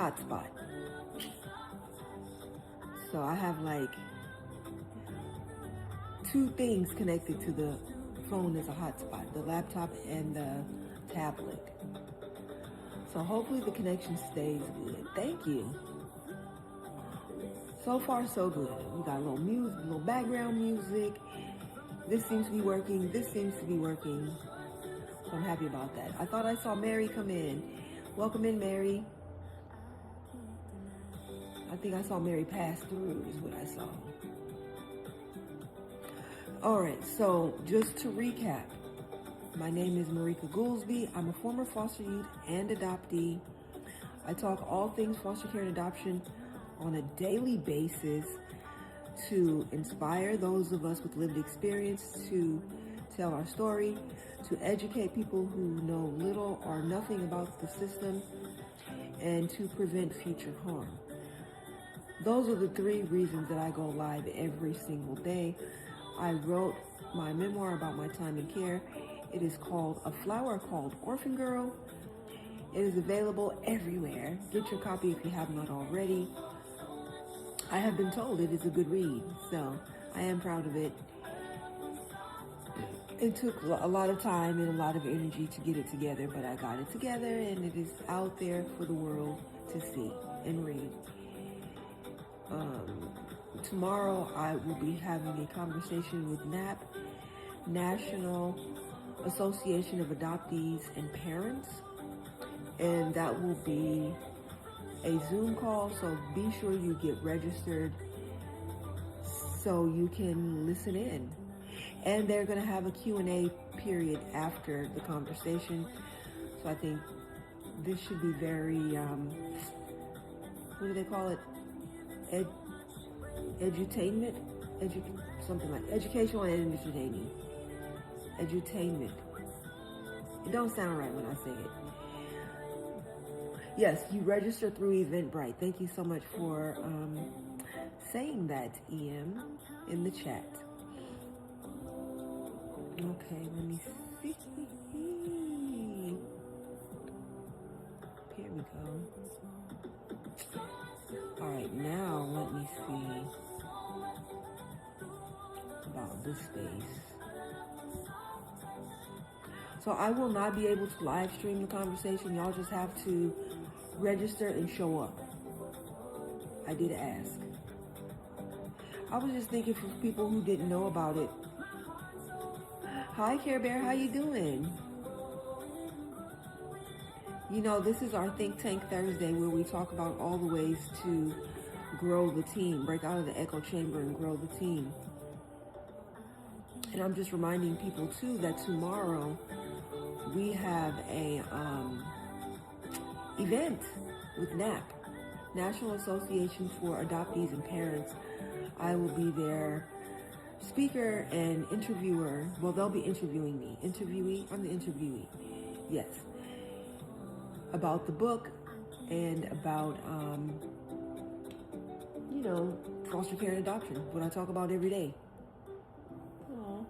hotspot. So I have like 2 things connected to the phone as a hotspot, the laptop and the tablet. So hopefully the connection stays good. Thank you. So far so good. We got a little music, a little background music. This seems to be working. This seems to be working. So I'm happy about that. I thought I saw Mary come in. Welcome in, Mary. I think I saw Mary pass through is what I saw. All right, so just to recap, my name is Marika Goolsby. I'm a former foster youth and adoptee. I talk all things foster care and adoption on a daily basis to inspire those of us with lived experience to tell our story, to educate people who know little or nothing about the system, and to prevent future harm. Those are the 3 reasons that I go live every single day. I wrote my memoir about my time in care. It is called A Flower Called Orphan Girl. It is available everywhere. Get your copy if you have not already. I have been told it is a good read, so I am proud of it. It took a lot of time and a lot of energy to get it together, but I got it together and it is out there for the world to see and read. Tomorrow I will be having a conversation with NAP, National Association of Adoptees and Parents, and that will be a Zoom call, so be sure you get registered so you can listen in. And they're going to have a Q&A period after the conversation, so I think this should be very, what do they call it? Edutainment? Something like educational and entertaining. Edutainment. It don't sound right when I say it. Yes, you register through Eventbrite. Thank you so much for saying that, EM, in the chat. Okay, let me see. Here we go. All right, now let me see about this space. So I will not be able to live stream the conversation. Y'all just have to register and show up. I did ask. I was just thinking for people who didn't know about it. Hi, Care Bear, how you doing? You know, this is our Think Tank Thursday where we talk about all the ways to grow the team, break out of the echo chamber and grow the team. And I'm just reminding people too that tomorrow we have a event with NAP, National Association for Adoptees and Parents. I will be their speaker and interviewer. Well, they'll be interviewing me. Interviewee? I'm the interviewee. Yes. About the book and about, you know, foster care and adoption, what I talk about every day. Oh,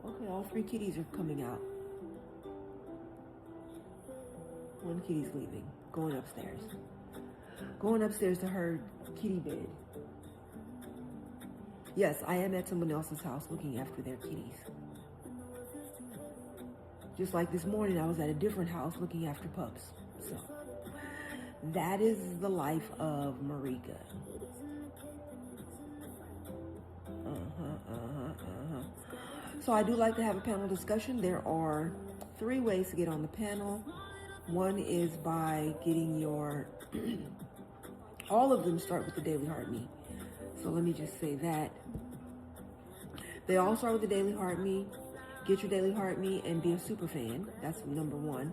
okay, all 3 kitties are coming out. One kitty's leaving, going upstairs. Going upstairs to her kitty bed. Yes, I am at someone else's house looking after their kitties. Just like this morning, I was at a different house looking after pups. So, that is the life of Marika. So I do like to have a panel discussion. There are 3 ways to get on the panel. One is by getting your, all of them start with the Daily Heart Me. So let me just say that. They all start with the Daily Heart Me. Get your Daily Heart Me and be a super fan. That's number 1.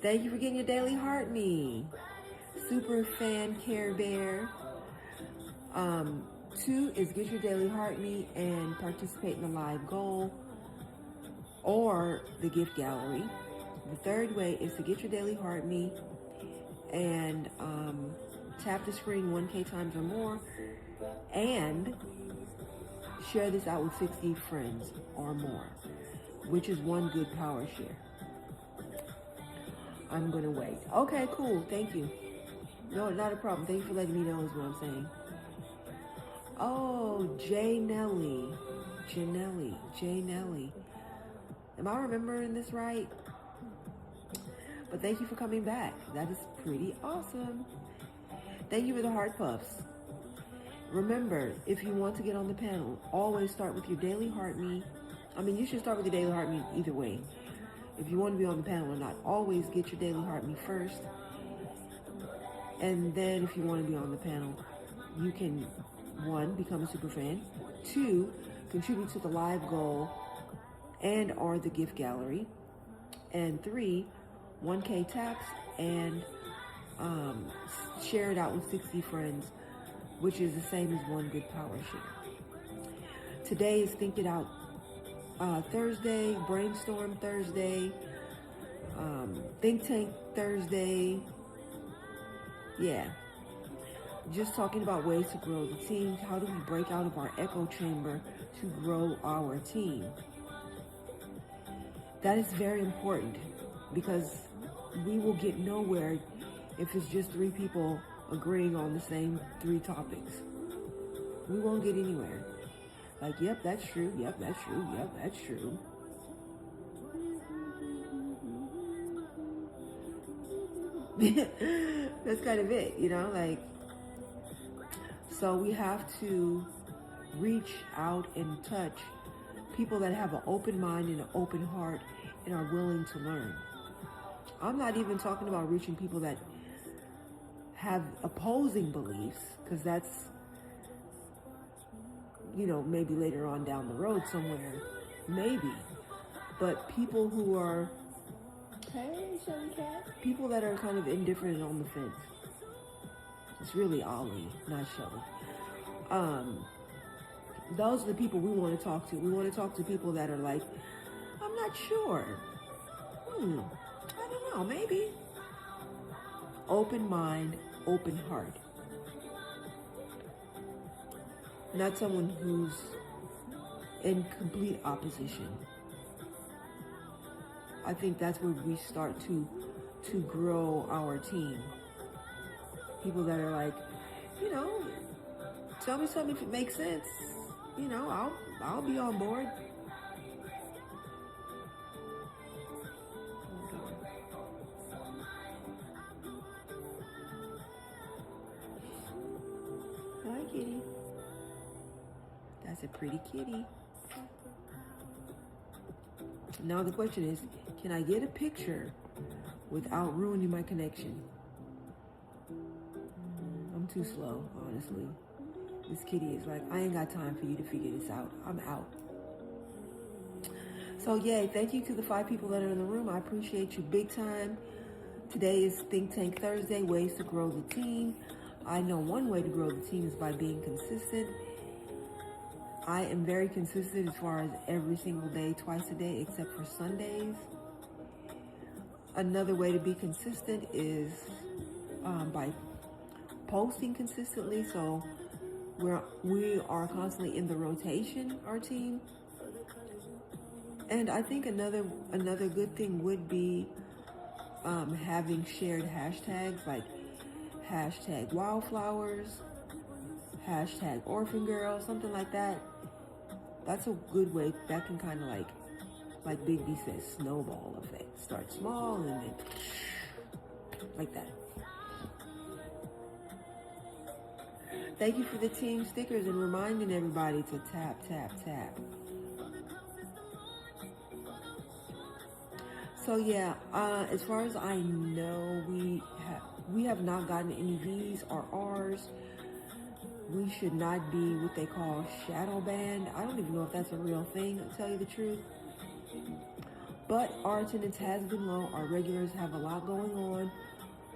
Thank you for getting your Daily Heart Me. Super fan Care Bear. 2 is get your Daily Heart Me and participate in the live goal or the gift gallery. The 3rd way is to get your Daily Heart Me and tap the screen 1K times or more and share this out with 60 friends or more, which is 1 good power share. I'm going to wait. Okay, cool. Thank you. No, not a problem. Thank you for letting me know is what I'm saying. Oh, Janelli. Am I remembering this right? But thank you for coming back. That is pretty awesome. Thank you for the heart puffs. Remember, if you want to get on the panel, always start with your daily heart meet. I mean, you should start with your daily heart meet either way. If you want to be on the panel or not, always get your daily heart meet first. And then if you want to be on the panel, you can, 1, become a super fan, 2, contribute to the live goal and or the gift gallery, and 3, 1K tax and share it out with 60 friends, which is the same as one good power share. Today is Think It Out Thursday, Brainstorm Thursday, Think Tank Thursday. Yeah, just talking about ways to grow the team. How do we break out of our echo chamber to grow our team? That is very important because we will get nowhere if it's just 3 people agreeing on the same 3 topics. We won't get anywhere. Like, yep, that's true. Yep, that's true. Yep, that's true. That's kind of it, like, so we have to reach out and touch people that have an open mind and an open heart and are willing to learn. I'm not even talking about reaching people that have opposing beliefs, because that's, maybe later on down the road somewhere, maybe. But people who are, hey, Shelly Cat, people that are kind of indifferent and on the fence. It's really Ollie, not Shelly. Those are the people we want to talk to. We want to talk to people that are like, I'm not sure. I don't know, maybe. Open mind, open heart. Not someone who's in complete opposition. I think that's where we start to grow our team. People that are like, tell me something if it makes sense. I'll be on board. Hi, kitty. That's a pretty kitty. Now the question is, can I get a picture without ruining my connection? I'm too slow, honestly. This kitty is like, I ain't got time for you to figure this out. I'm out. So yay, thank you to the 5 people that are in the room. I appreciate you big time. Today is Think Tank Thursday, ways to grow the team. I know one way to grow the team is by being consistent. I am very consistent as far as every single day, twice a day, except for Sundays. Another way to be consistent is by posting consistently. So we are constantly in the rotation, our team. And I think another good thing would be having shared hashtags, like hashtag Wildflowers, hashtag Orphan Girl, something like that. That's a good way. That can kind of like Big B says, snowball effect. Start small and then like that. Thank you for the team stickers and reminding everybody to tap, tap, tap. So yeah, as far as I know, we have not gotten any V's or R's. We should not be what they call shadow banned. I don't even know if that's a real thing, to tell you the truth. But our attendance has been low. Our regulars have a lot going on.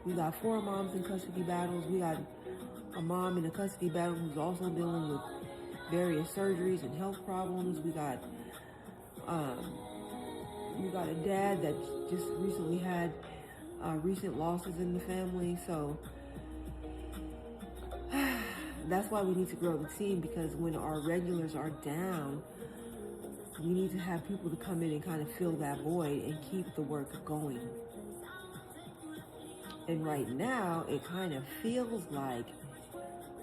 We got 4 moms in custody battles. We got a mom in a custody battle who's also dealing with various surgeries and health problems. We got a dad that just recently had recent losses in the family. So that's why we need to grow the team, because when our regulars are down, we need to have people to come in and kind of fill that void and keep the work going. And right now, it kind of feels like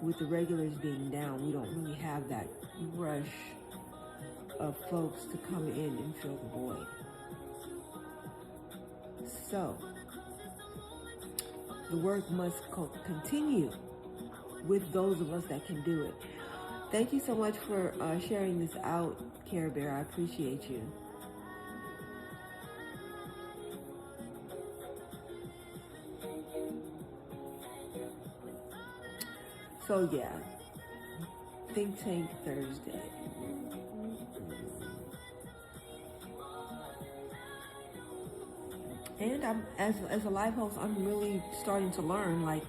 with the regulars being down, we don't really have that rush of folks to come in and fill the void. So, the work must continue with those of us that can do it. Thank you so much for sharing this out, Care Bear. I appreciate you. So yeah, Think Tank Thursday. And I'm as a live host, I'm really starting to learn like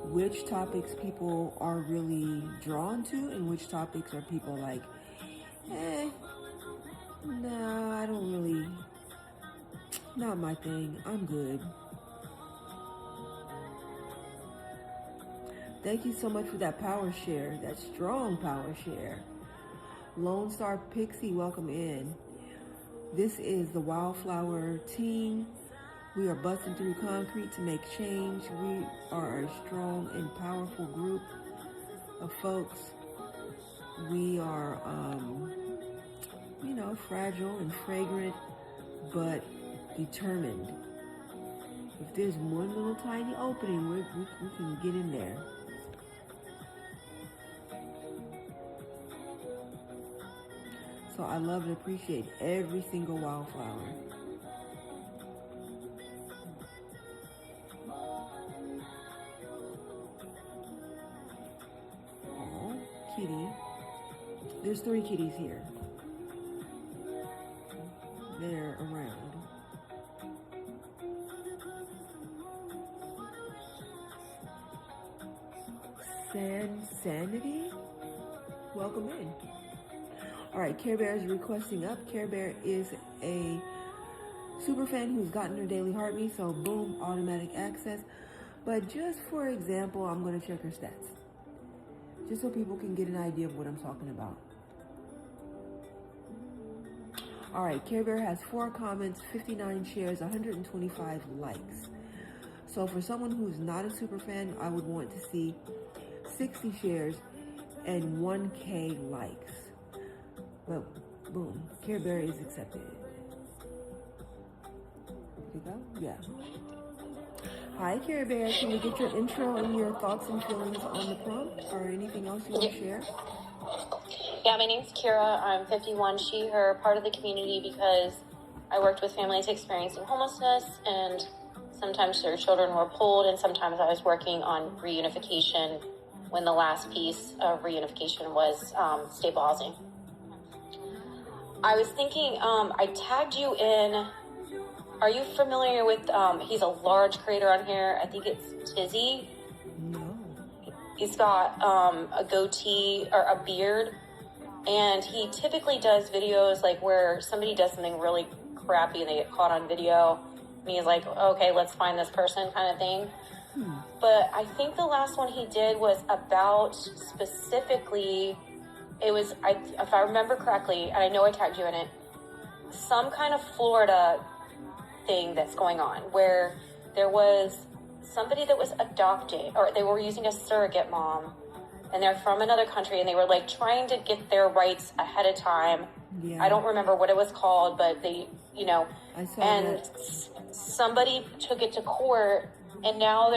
which topics people are really drawn to and which topics are people like, no, I don't really, not my thing. I'm good. Thank you so much for that power share, that strong power share. Lone Star Pixie, welcome in. This is the Wildflower team. We are busting through concrete to make change. We are a strong and powerful group of folks. We are, fragile and fragrant, but determined. If there's one little tiny opening, we can get in there. So I love and appreciate every single wildflower. Oh, kitty. There's 3 kitties here. They're around. Sanity? Welcome in. All right, Care Bear is requesting up. Care Bear is a super fan who's gotten her daily heartbeat, so boom, automatic access. But just for example, I'm going to check her stats, just so people can get an idea of what I'm talking about. All right, Care Bear has 4 comments, 59 shares, 125 likes. So for someone who's not a super fan, I would want to see 60 shares and 1K likes. Well, boom, Care Bear is accepted. Did you go? Yeah. Hi, Care Bear. Can we get your intro and your thoughts and feelings on the prompt or anything else you want to share? Yeah, my name's Kira. I'm 51, she, her, part of the community because I worked with families experiencing homelessness, and sometimes their children were pulled, and sometimes I was working on reunification when the last piece of reunification was stable housing. I was thinking, I tagged you in. Are you familiar with, he's a large creator on here. I think it's Tizzy. No. He's got a goatee or a beard. And he typically does videos like where somebody does something really crappy and they get caught on video. And he's like, okay, let's find this person kind of thing. But I think the last one he did was about specifically, it was, if I remember correctly, and I know I tagged you in it, some kind of Florida thing that's going on where there was somebody that was adopting, or they were using a surrogate mom, and they're from another country, and they were like trying to get their rights ahead of time. Yeah. I don't remember what it was called, but they, I saw and that. Somebody took it to court, and now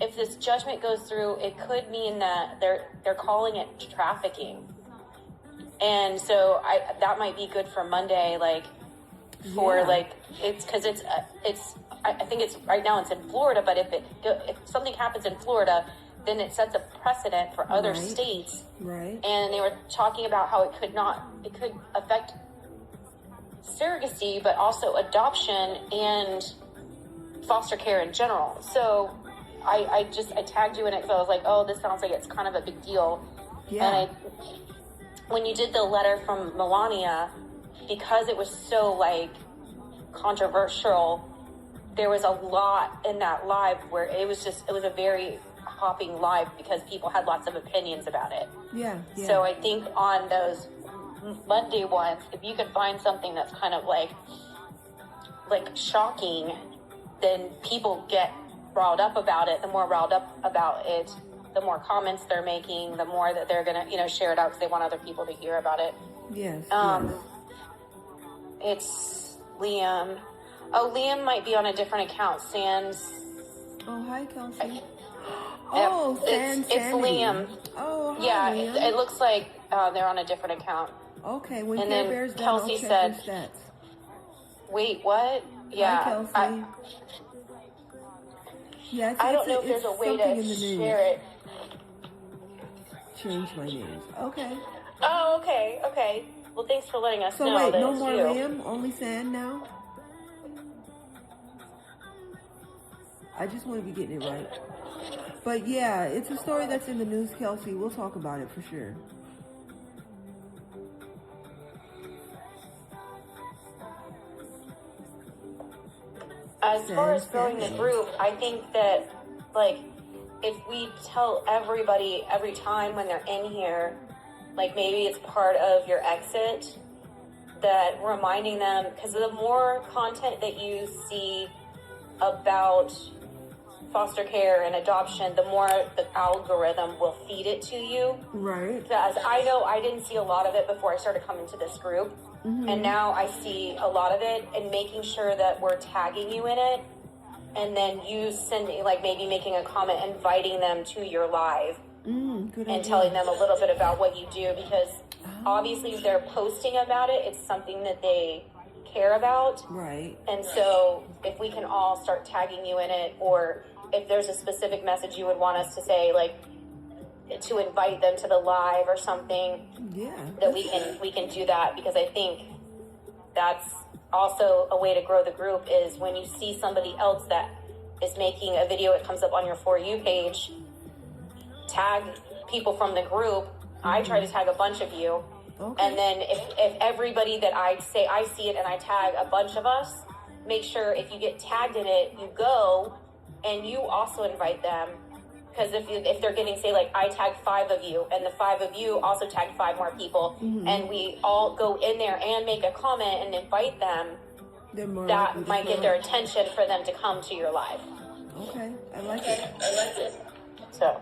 if this judgment goes through, it could mean that they're calling it trafficking. And so that might be good for Monday, it's because I think it's right now it's in Florida, but if something happens in Florida, then it sets a precedent for other states. Right. And they were talking about how it could affect surrogacy, but also adoption and foster care in general. So I tagged you in it because I was like, oh, this sounds like it's kind of a big deal. Yeah. And when you did the letter from Melania, because it was so controversial, there was a lot in that live where it was a very hopping live because people had lots of opinions about it. Yeah. So I think on those Monday ones, if you could find something that's kind of like shocking, then people get riled up about it, the more riled up about it, the more comments they're making, the more that they're gonna, share it out because they want other people to hear about it. Yes. It's Liam. Oh, Liam might be on a different account. Sans. Oh, hi, Kelsey. It's Liam. Oh, hi, yeah. Liam. It looks like they're on a different account. Okay. When and Care then Bear's done, Kelsey I'll check said, your stats. Wait, what? Yeah. Hi, Kelsey. Yeah, I don't know if there's a way to share it. Change my news. Okay. Oh, okay. Well, thanks for letting us know. So wait, that no it's more you. Liam, only Sand now? I just want to be getting it right. But yeah, it's a story that's in the news, Kelsey. We'll talk about it for sure. As far as growing the group, I think that, like, if we tell everybody every time when they're in here, like maybe it's part of your exit, that reminding them, because the more content that you see about foster care and adoption, the more the algorithm will feed it to you. Right. As I know, I didn't see a lot of it before I started coming to this group. Mm-hmm. And now I see a lot of it, and making sure that we're tagging you in it. And then you sending, like maybe making a comment, inviting them to your live and telling them a little bit about what you do, because obviously if they're posting about it, it's something that they care about. Right. And so if we can all start tagging you in it, or if there's a specific message you would want us to say, like to invite them to the live or something, that we can do that, because I think that's also a way to grow the group, is when you see somebody else that is making a video, it comes up on your For You page, tag people from the group. I try to tag a bunch of you. Okay. And then if everybody that I say, I see it and I tag a bunch of us, make sure if you get tagged in it, you go and you also invite them. Because if they're getting, say, like I tagged 5 of you, and the 5 of you also tagged 5 more people, and we all go in there and make a comment and invite them, that might get their attention for them to come to your live. Okay, I like it. So.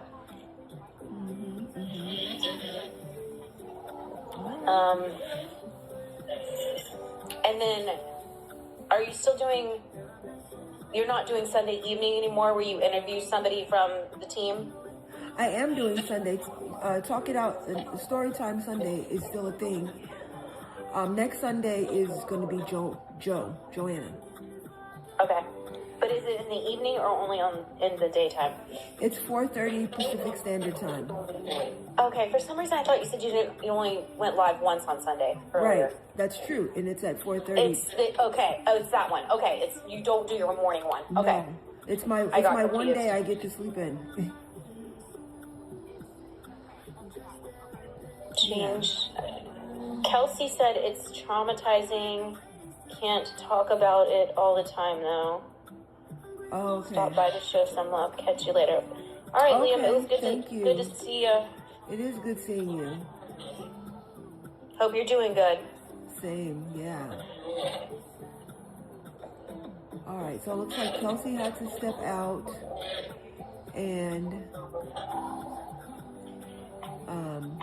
And then, are you still doing? You're not doing Sunday evening anymore, where you interview somebody from the team? I am doing Sunday. Talk It Out. Storytime Sunday is still a thing. Next Sunday is going to be Joanna. Okay. But is it in the evening or only in the daytime? It's 4:30 Pacific Standard Time. Okay. For some reason, I thought you said you only went live once on Sunday earlier. Right. That's true, and it's at 4:30. Okay. Oh, it's that one. Okay. You don't do your morning one. Okay. No, it's my one day I get to sleep in. Change. Kelsey said it's traumatizing. Can't talk about it all the time though. Oh, okay. Stop by to show some love. Catch you later. All right, okay, Liam. It was good to see you. It is good seeing you. Hope you're doing good. Same, yeah. All right, so it looks like Kelsey had to step out, and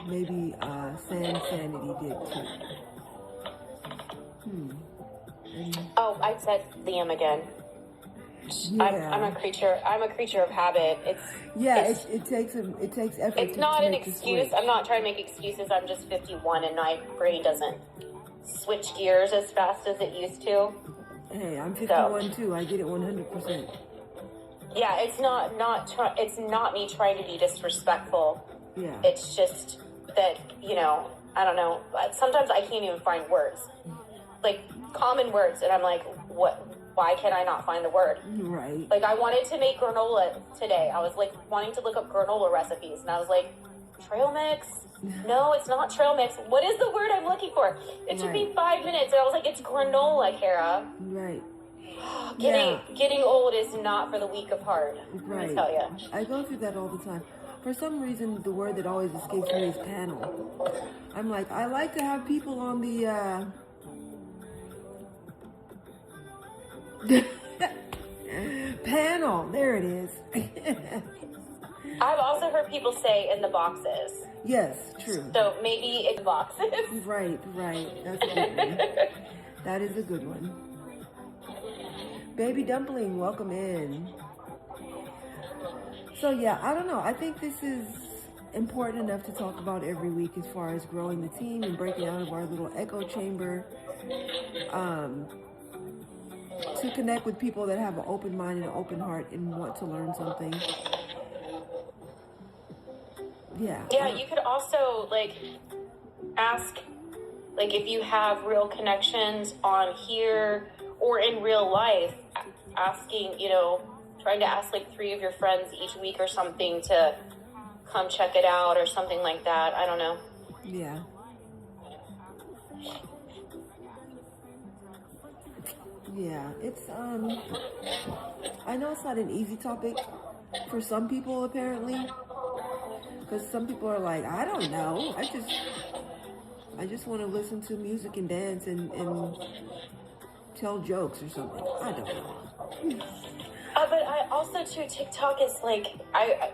maybe Sanity did too. Oh, I said Liam again. Yeah. I'm a creature of habit. It takes effort. It's not an excuse. I'm not trying to make excuses. I'm just 51 and my brain doesn't switch gears as fast as it used to. Hey, I'm 51 too. I get it 100%. Yeah, it's it's not me trying to be disrespectful. Yeah. It's just that, I don't know. Sometimes I can't even find words, like common words, and I'm like, what? Why can I not find the word? Right. Like, I wanted to make granola today. I was, like, wanting to look up granola recipes. And I was like, trail mix? No, it's not trail mix. What is the word I'm looking for? It took me 5 minutes. And I was like, it's granola, Kara. Right. Getting old is not for the weak of heart. Right. Let me tell you. I go through that all the time. For some reason, the word that always escapes me is panel. I'm like, I like to have people on the Panel. There it is. I've also heard people say in the boxes. Yes, true. So maybe in boxes. Right. That's a good one. That is a good one. Baby Dumpling, welcome in. So yeah, I don't know. I think this is important enough to talk about every week as far as growing the team and breaking out of our little echo chamber. To connect with people that have an open mind and an open heart and want to learn something. Yeah. Yeah, you could also ask if you have real connections on here or in real life, asking, trying to ask 3 of your friends each week or something to come check it out or something like that. I don't know. Yeah. Yeah, it's I know it's not an easy topic for some people apparently, because some people are like, I don't know, I just want to listen to music and dance and tell jokes or something. I don't know. But I also too, TikTok is I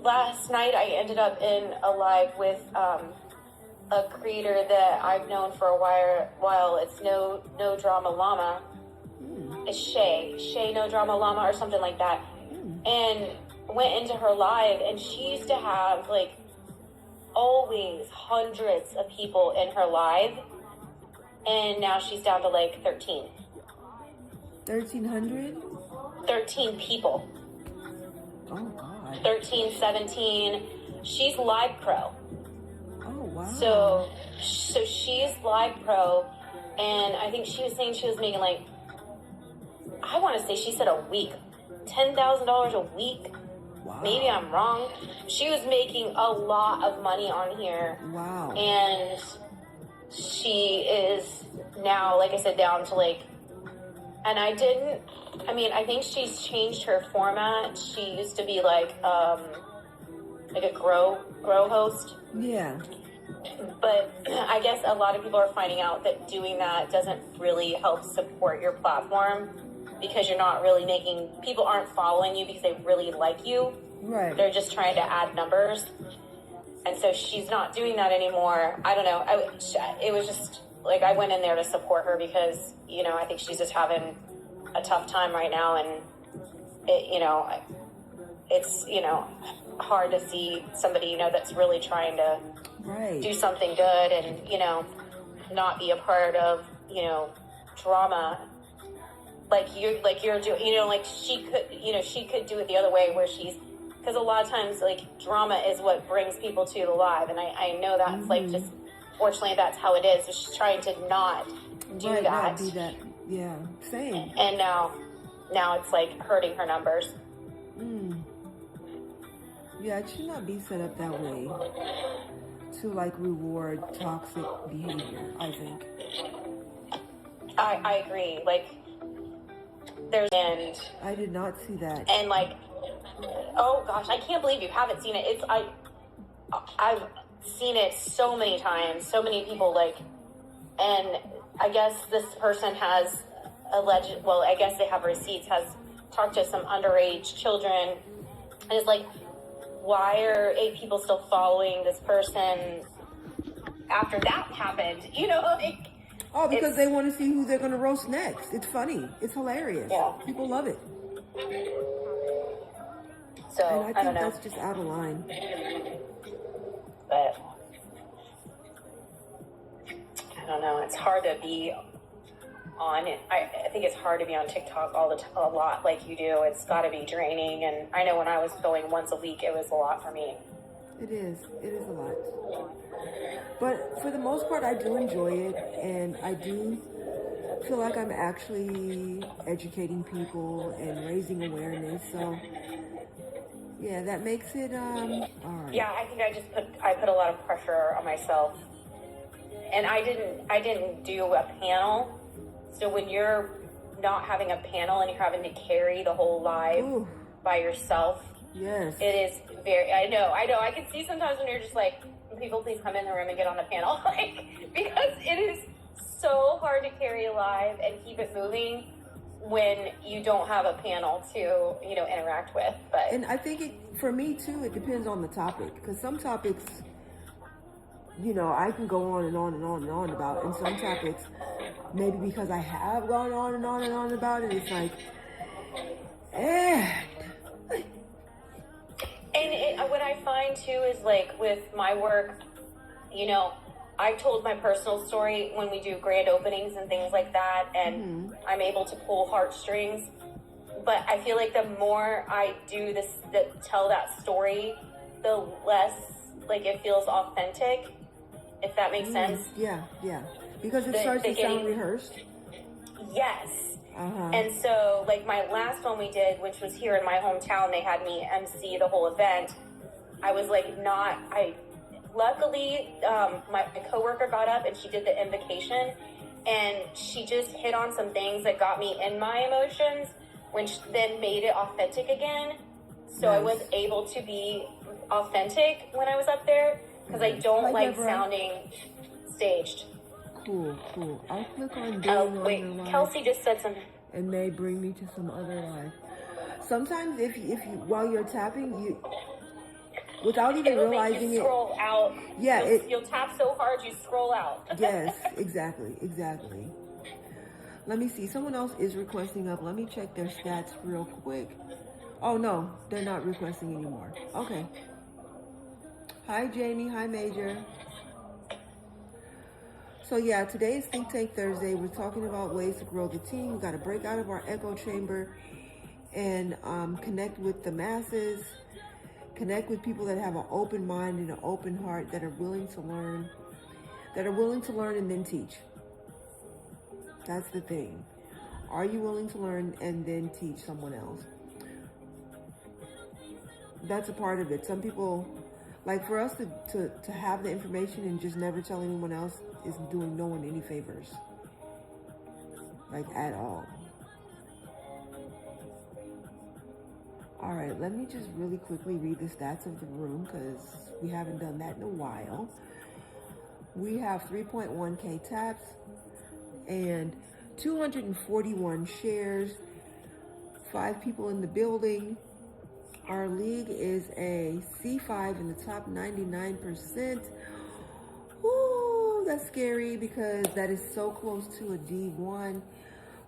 last night I ended up in a live with a creator that I've known for a while. It's No Drama Llama. It's Shay No Drama Llama or something like that. And went into her live, and she used to have always hundreds of people in her live, and now she's down to 13. 1,300? 13 people. Oh God. 13, 17. She's live pro. Oh wow. So she's live pro, and I think she was saying she was making I want to say she said a week, $10,000 a week. Wow. Maybe I'm wrong. She was making a lot of money on here. Wow. And she is now, like I said, down to and I think she's changed her format. She used to be a grow host. Yeah. But I guess a lot of people are finding out that doing that doesn't really help support your platform, because you're not really people aren't following you because they really like you. Right. They're just trying to add numbers. And so she's not doing that anymore. I don't know. It was just I went in there to support her because, I think she's just having a tough time right now. And it's hard to see somebody, that's really trying to do something good and, not be a part of, drama you're doing, she could do it the other way where because a lot of times drama is what brings people to the live, and I know that's just fortunately that's how it is. So she's trying to not do that. Not do that. Yeah, same. And now it's hurting her numbers. Yeah, it should not be set up that way to reward toxic behavior, I think. I agree. And I did not see that. And oh gosh, I can't believe you haven't seen it. I've seen it so many times, so many people and I guess this person has I guess they have receipts, has talked to some underage children, and it's why are 8 people still following this person after that happened? Oh, because they want to see who they're going to roast next. It's funny. It's hilarious. Yeah. People love it. So, and I think don't know. that's just out of line. But I don't know. It's hard to be on it. I think it's hard to be on TikTok a lot like you do. It's got to be draining. And I know when I was going once a week, it was a lot for me. It is. It is a lot. But for the most part, I do enjoy it, and I do feel like I'm actually educating people and raising awareness. So, yeah, that makes it all right. Yeah, I think I put a lot of pressure on myself, and I didn't do a panel. So when you're not having a panel and you're having to carry the whole live by yourself, yes, it is very. I know. I can see sometimes when you're just people please come in the room and get on the panel, because it is so hard to carry live and keep it moving when you don't have a panel to, you know, interact with. But And I think for me too, it depends on the topic, because some topics, you know, I can go on and on and on and on about, and some topics, maybe because I have gone on and on and on about it, it's like, And what I find too is like with my work, you know, I told my personal story when we do grand openings and things like that, and I'm able to pull heartstrings. But I feel like the more I do this, tell that story, the less like it feels authentic, if that makes sense. Yeah, because it starts to sound rehearsed. Yes. And so, like my last one we did, which was here in my hometown, they had me MC the whole event. I was like, luckily, my coworker got up and she did the invocation, and she just hit on some things that got me in my emotions, which then made it authentic again. So I was able to be authentic when I was up there, because I don't like sounding staged. Cool. I'll click on doing wait, on your live. Kelsey just said something. And may bring me to some other live. Sometimes if you while you're tapping, you without even realizing it, scroll out. Yeah, you'll tap so hard you scroll out. Yes, exactly. Let me see. Someone else is requesting up. Let me check their stats real quick. Oh no, they're not requesting anymore. Okay. Hi Jamie. Hi Major. So yeah, today is Think Tank Thursday. We're talking about ways to grow the team. We've got to break out of our echo chamber and connect with the masses, connect with people that have an open mind and an open heart, that are willing to learn, and then teach. That's the thing. Are you willing to learn and then teach someone else? That's a part of it. Some people, like for us to have the information and just never tell anyone else, is doing no one any favors, like at all. All right, let me just really quickly read the stats of the room, because we haven't done that in a while. We have 3.1K taps and 241 shares, 5 people in the building. Our league is a C5 in the top 99%. Ooh, that's scary, because that is so close to a D1.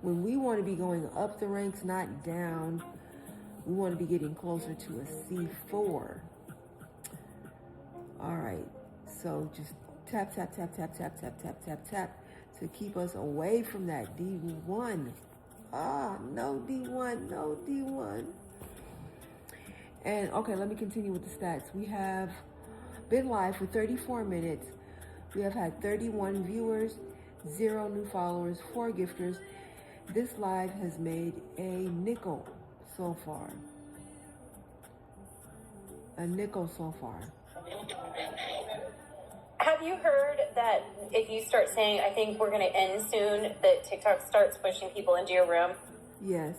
When we want to be going up the ranks, not down, we want to be getting closer to a C4. All right, so just tap to keep us away from that D1. No D1. And okay, let me continue with the stats. We have been live for 34 minutes. We have had 31 viewers, 0 new followers, 4 gifters. This live has made a nickel so far. Have you heard that if you start saying, I think we're going to end soon, that TikTok starts pushing people into your room? Yes.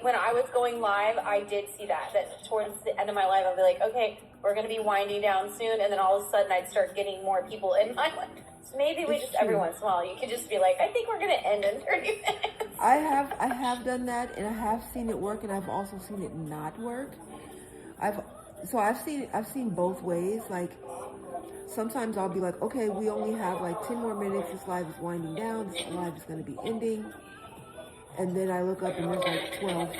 When I was going live, I did see that towards the end of my live, I'll be like, okay, we're going to be winding down soon. And then all of a sudden I'd start getting more people in my life. So maybe every once in a while, you could just be like, I think we're going to end in 30 minutes. I have done that, and I have seen it work, and I've also seen it not work. I've seen both ways. Like, sometimes I'll be like, okay, we only have like 10 more minutes. This live is winding down. This live is going to be ending. And then I look up and there's like 12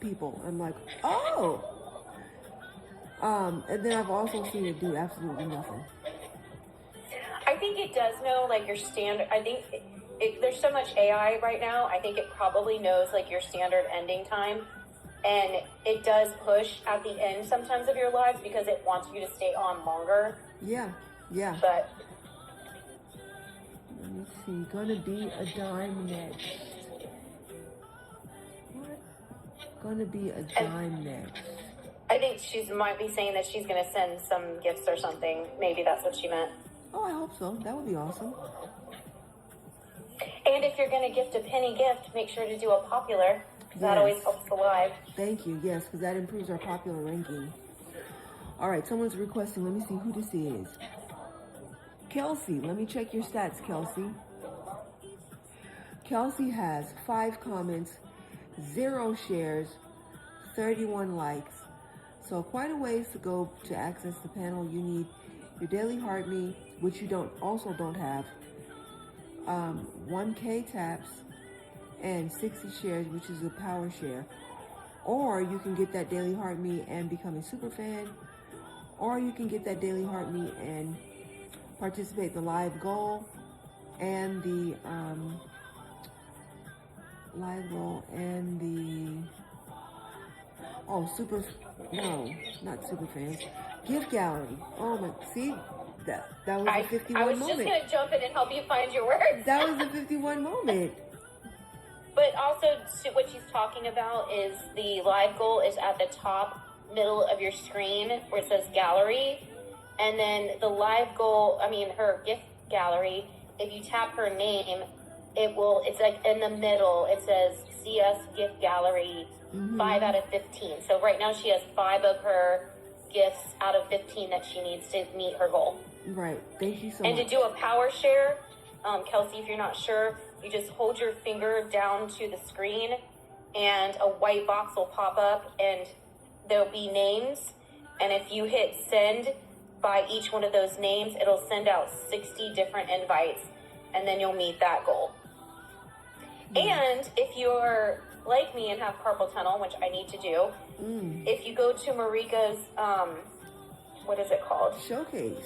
people. I'm like, oh. And then I've also seen it do absolutely nothing. I think it does know like your standard. I think there's so much AI right now. I think it probably knows like your standard ending time. And it does push at the end sometimes of your lives because it wants you to stay on longer. Yeah. But let me see. Gonna be a dime next. What? Gonna be a dime next. I think she might be saying that she's going to send some gifts or something. Maybe that's what she meant. Oh, I hope so. That would be awesome. And if you're going to gift a penny gift, make sure to do a popular. Yes. That always helps the live. Thank you. Yes, because that improves our popular ranking. All right, someone's requesting. Let me see who this is. Kelsey, let me check your stats, Kelsey. Kelsey has 5 comments 0 shares, 31 likes. So quite a ways to go to access the panel. You need your daily heartbeat, which you don't have, 1K taps, and 60 shares, which is a power share. Or you can get that daily heartbeat and become a super fan. Or you can get that daily heartbeat and participate in the live goal and the not super fans, gift gallery. Oh my, see, that was a 51 I was moment. just gonna jump in and help you find your words. That was a 51 moment. But also, what she's talking about is the live goal is at the top middle of your screen where it says gallery, and then the live goal, her gift gallery, if you tap her name, it's like in the middle, it says CS gift gallery, 5 out of 15. So right now she has 5 of her gifts out of 15 that she needs to meet her goal. Right. Thank you so much. And to do a power share, Kelsey, if you're not sure, you just hold your finger down to the screen and a white box will pop up and there'll be names. And if you hit send by each one of those names, it'll send out 60 different invites and then you'll meet that goal. And if you're like me and have carpal tunnel, which I need to do, if you go to Marika's, what is it called? Showcase.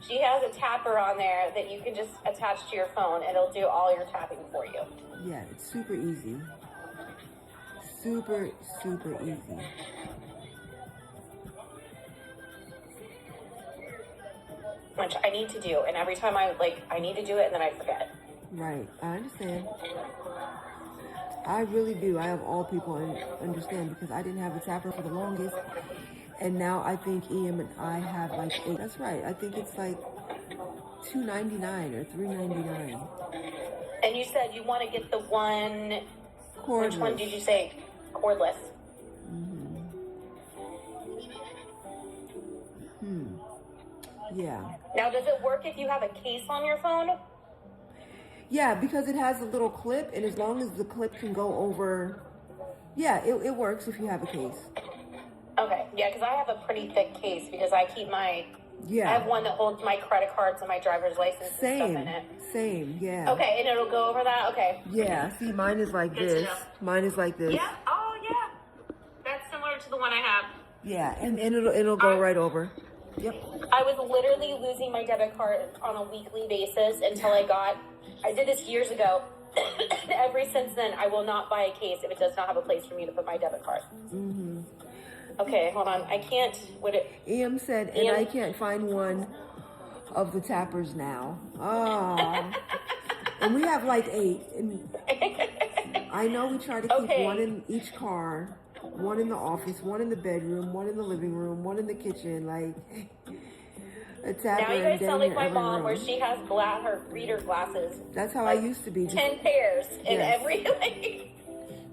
She has a tapper on there that you can just attach to your phone. It'll do all your tapping for you. Yeah, it's super easy. Super, super easy. Which I need to do. And every time I need to do it and then I forget. Right, I understand. I really do. I have all people understand because I didn't have a tapper for the longest. And now I think EM and I have like 8. That's right. I think it's like $2.99 or $3.99. And you said you want to get the one cordless. Which one did you say? Cordless. Yeah. Now, does it work if you have a case on your phone? Yeah, because it has a little clip, and as long as the clip can go over, yeah, it works if you have a case. Okay, yeah, because I have a pretty thick case because I keep my, I have one that holds my credit cards and my driver's license and stuff in it. Same, yeah. Okay, and it'll go over that? Okay. Yeah, see, mine is like this. Mine is like this. Yeah, oh yeah. That's similar to the one I have. Yeah, and it'll go right over. Yep. I was literally losing my debit card on a weekly basis until I did this years ago. Ever since then, I will not buy a case if it does not have a place for me to put my debit card. Okay, hold on. I can't. EM said, and I can't find one of the tappers now. Ah. And we have like 8. And I know we try to keep one in each car, one in the office, one in the bedroom, one in the living room, one in the kitchen, like a tapper. Now you guys sound like my mom, where she has her reader glasses. That's how I used to be. 10 pairs in every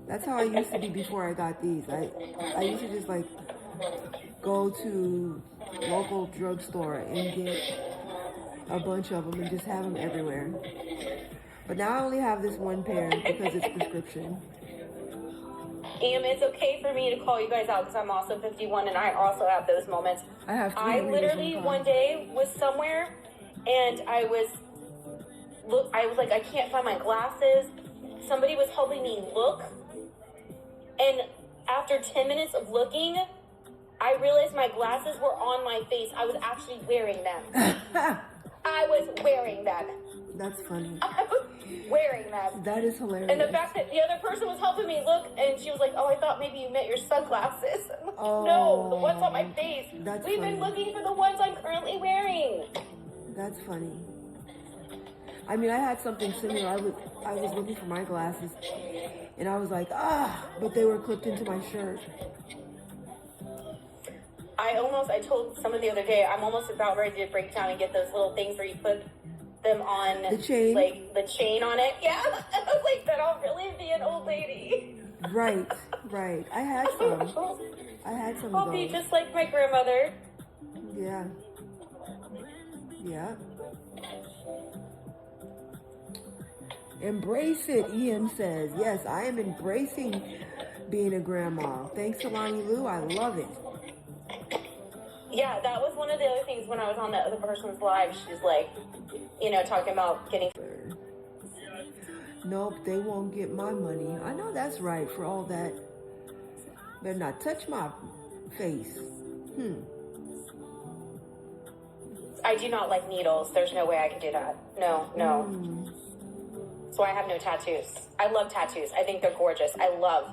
That's how I used to be before I got these. I used to just like go to local drugstore and get a bunch of them and just have them everywhere. But now I only have this one pair because it's prescription. And it's okay for me to call you guys out because I'm also 51 and I also have those moments. I literally one day was somewhere and I was like, I can't find my glasses. Somebody was helping me look. And after 10 minutes of looking, I realized my glasses were on my face. I was actually wearing them. I was wearing them. That's funny. I was wearing them. That is hilarious. And the fact that the other person was helping me look, and she was like, "Oh, I thought maybe you meant your sunglasses." Like, no, the ones on my face. We've been looking for the ones I'm currently wearing. That's funny. I mean, I had something similar. I was looking for my glasses, and I was like, but they were clipped into my shirt. I told someone the other day, I'm almost about ready to break down and get those little things where you put them on the chain, like the chain on it. Yeah, I was like, that I'll really be an old lady. Right. I had some. I'll be just like my grandmother. Yeah. Embrace it, EM says. Yes, I am embracing being a grandma. Thanks to Lonnie Lou. I love it. Yeah, that was one of the other things when I was on the other person's live. She's like, you know, talking about getting. Nope, they won't get my money. I know that's right for all that. Better not touch my face. I do not like needles. There's no way I could do that. No. So I have no tattoos. I love tattoos. I think they're gorgeous. I love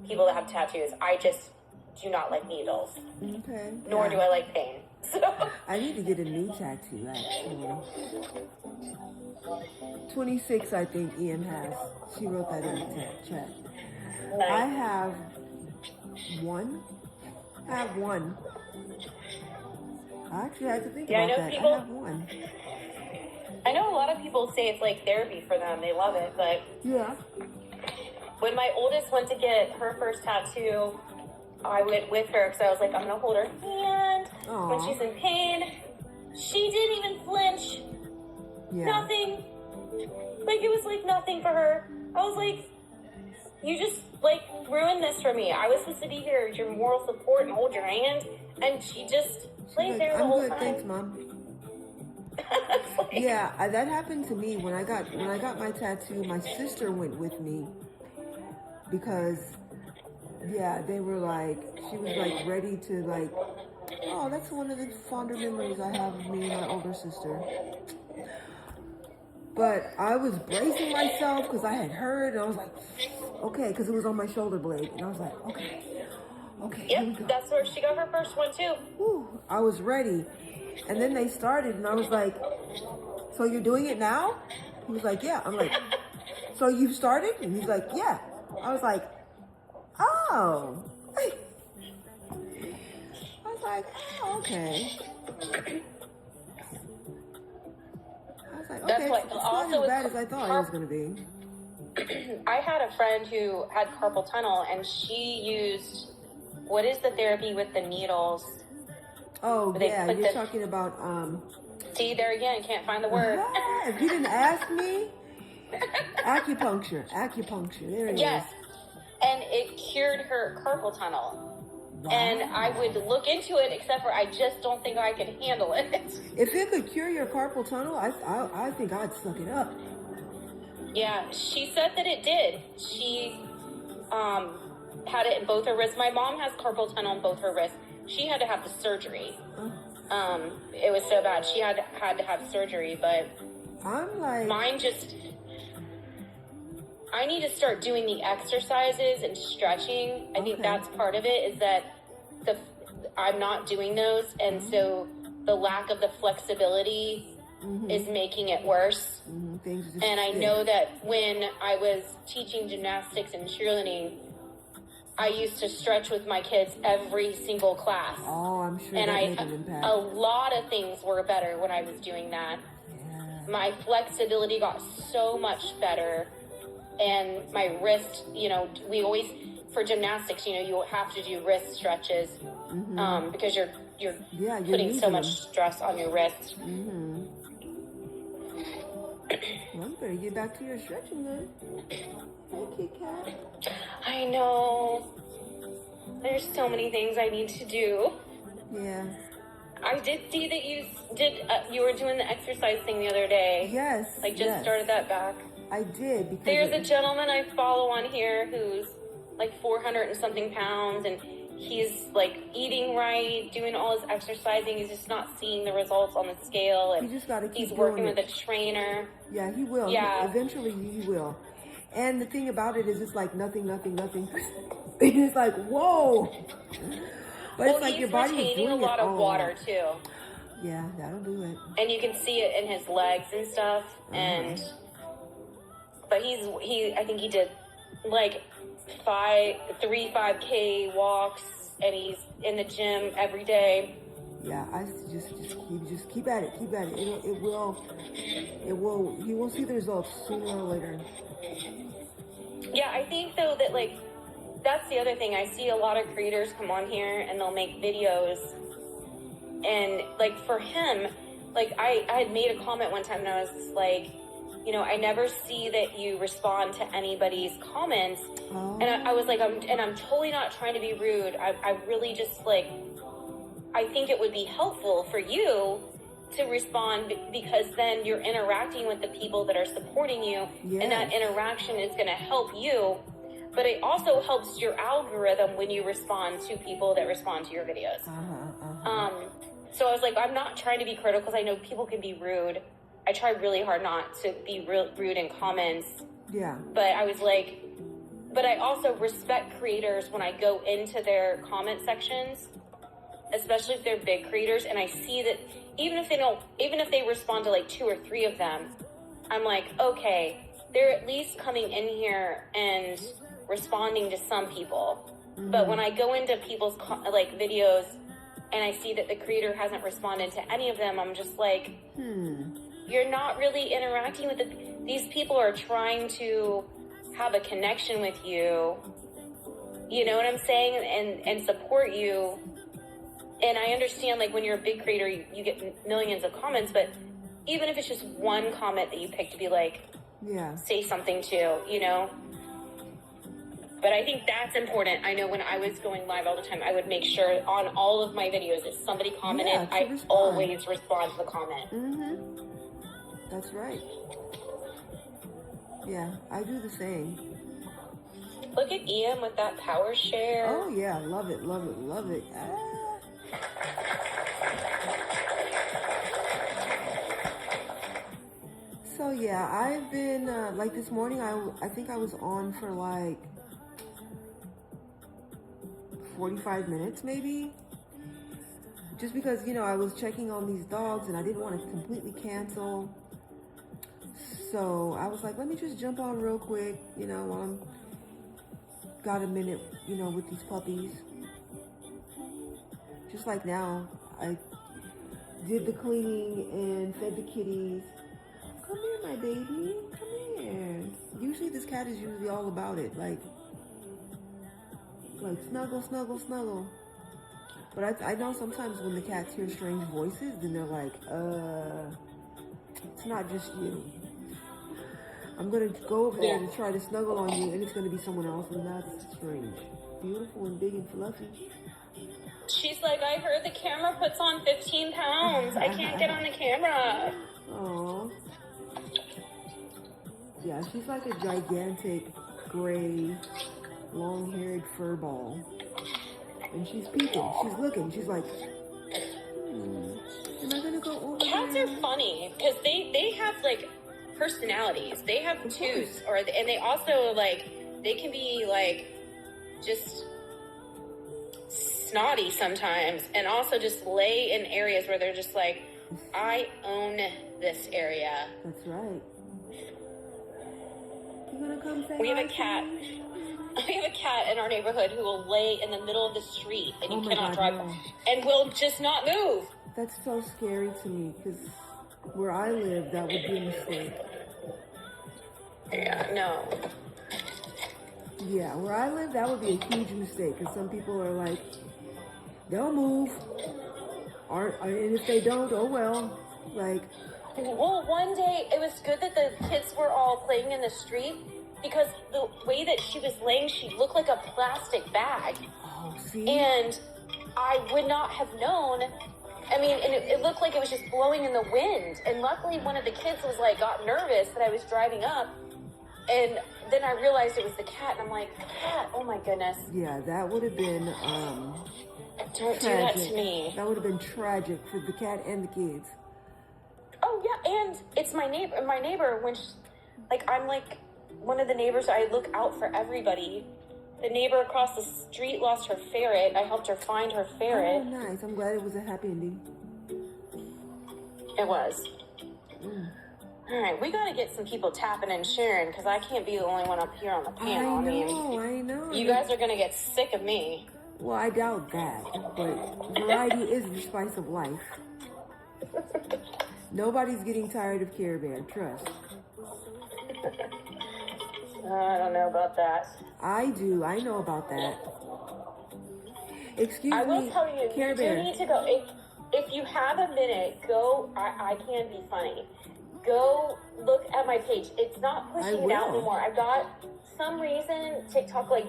people that have tattoos. I just do not like needles. Okay. Nor do I like pain. So. I need to get a new tattoo, actually. 26, I think EM has. She wrote that in the chat. Nice. I have one. I actually had to think about that. I have one. I know a lot of people say it's like therapy for them. They love it, but yeah. When my oldest went to get her first tattoo, I went with her because I was like, I'm gonna hold her hand when she's in pain. She didn't even flinch. Yeah. Nothing. Like, it was like nothing for her. I was like, you just like ruined this for me. I was supposed to be here as your moral support and hold your hand, and she just laid there the whole time. Thanks, Mom. Like, yeah, that happened to me when I got my tattoo. My sister went with me because, yeah, they were like, she was like ready to like, oh, that's one of the fonder memories I have of me and my older sister. But I was bracing myself because I had heard, and I was like, okay, because it was on my shoulder blade, and I was like, okay, here we go. That's where she got her first one too. Whew, I was ready. And then they started, and I was like, so you're doing it now? He was like, yeah. I'm like, so you've started? And he's like, yeah. I was like, oh. I was like, oh, okay. I was like, okay, That's what, it's not as bad as I thought it was going to be. I had a friend who had carpal tunnel, and she used, what is the therapy with the needles? Oh, yeah, you're talking about... See, there again, can't find the word. If you didn't ask me, acupuncture, there it is. Yes, and it cured her carpal tunnel. Wow. And I would look into it, except for I just don't think I could handle it. If it could cure your carpal tunnel, I think I'd suck it up. Yeah, she said that it did. She had it in both her wrists. My mom has carpal tunnel in both her wrists. She had to have the surgery. It was so bad. She had to have surgery, but I'm like, mine just... I need to start doing the exercises and stretching. I think that's part of it, is that I'm not doing those, and so the lack of the flexibility is making it worse. And I know that when I was teaching gymnastics and cheerleading, I used to stretch with my kids every single class. Oh, I'm sure and that made an impact. A lot of things were better when I was doing that. Yeah. My flexibility got so much better. And my wrist, you know, we always, for gymnastics, you know, you have to do wrist stretches because you're putting so much stress on your wrist. Well, you better get back to your stretching then. Thank you, Kat. I know. There's so many things I need to do. Yeah. I did see that you were doing the exercise thing the other day. Yes. Like, just started that back. I did, because there's a gentleman I follow on here who's like 400 and something pounds, and he's like eating right, doing all his exercising. He's just not seeing the results on the scale, and he just got to keep he's working doing with a trainer. Yeah, he will. Yeah, eventually he will. And the thing about it is, it's like nothing. It's like, whoa. But it's like your body is doing a lot of water too. Yeah, that'll do it. And you can see it in his legs and stuff. But I think he did like 3 5K walks, and he's in the gym every day. Yeah, I just keep at it. It will. He will see the results sooner or later. Yeah, I think though that like that's the other thing. I see a lot of creators come on here and they'll make videos, and like for him, like I had made a comment one time, and I was like, you know, I never see that you respond to anybody's comments. Oh. And I was like, I'm totally not trying to be rude. I really just like, I think it would be helpful for you to respond, because then you're interacting with the people that are supporting you, yes. and that interaction is going to help you. But it also helps your algorithm when you respond to people that respond to your videos. So I was like, I'm not trying to be critical, because I know people can be rude. I try really hard not to be rude in comments. Yeah. But I was like, but I also respect creators when I go into their comment sections, especially if they're big creators, and I see that even if they respond to like 2 or 3 of them, I'm like, okay, they're at least coming in here and responding to some people. Mm-hmm. But when I go into people's like videos and I see that the creator hasn't responded to any of them, I'm just like, you're not really interacting with these people are trying to have a connection with you. You know what I'm saying? And support you. And I understand, like, when you're a big creator, you get millions of comments, but even if it's just one comment that you pick to be like, say something to, you know? But I think that's important. I know when I was going live all the time, I would make sure on all of my videos, if somebody commented, I always respond to the comment. Mm-hmm. That's right. Yeah, I do the same. Look at Ian with that power share. Oh, yeah, love it, love it, love it. So yeah, I've been like this morning. I think I was on for like 45 minutes, maybe. Just because, you know, I was checking on these dogs and I didn't want to completely cancel. So I was like, let me just jump on real quick, you know, while I'm got a minute, you know, with these puppies. Just like now, I did the cleaning and fed the kitties. Come here, my baby. Come here. Usually this cat is usually all about it. Like snuggle, snuggle, snuggle. But I know sometimes when the cats hear strange voices, then they're like, it's not just you. I'm going to go over there to try to snuggle on you, and it's going to be someone else, and that's strange. Beautiful and big and fluffy. She's like, I heard the camera puts on 15 pounds. I can't get on the camera. Aww. Yeah, she's like a gigantic, gray, long-haired fur ball. And she's peeking. She's looking. She's like, am I going to go over Cats there? are funny, because they have, like, personalities. They have twos, and they also, like, they can be, like, just snotty sometimes, and also just lay in areas where they're just like, I own this area. That's right. You gonna come say We have hi a cat. We have a cat in our neighborhood who will lay in the middle of the street, and you cannot drive, and will just not move. That's so scary to me, because where I live, that would be a mistake. Yeah, no. Yeah, where I live, that would be a huge mistake, because some people are like, they'll move, and if they don't, oh well, like. Well, one day, it was good that the kids were all playing in the street, because the way that she was laying, she looked like a plastic bag. Oh, see? And I would not have known. I mean, and it looked like it was just blowing in the wind. And luckily, one of the kids was like, got nervous that I was driving up. And then I realized it was the cat. And I'm like, cat, oh my goodness. Yeah, that would have been, Don't do that to me. That would have been tragic for the cat and the kids. Oh, yeah. And it's my neighbor, when I'm like one of the neighbors, I look out for everybody. The neighbor across the street lost her ferret. I helped her find her ferret. Oh, nice. I'm glad it was a happy ending. It was. All right, we got to get some people tapping and sharing, because I can't be the only one up here on the panel. I know. You guys are going to get sick of me. Well, I doubt that, but variety is the spice of life. Nobody's getting tired of Care Bear, trust. I don't know about that. I do. I know about that. Excuse me. I will tell you, Care you Bear. do need to go. If you have a minute, go. I can be funny. go look at my page. It's not pushing it out will. anymore. I've got some reason TikTok like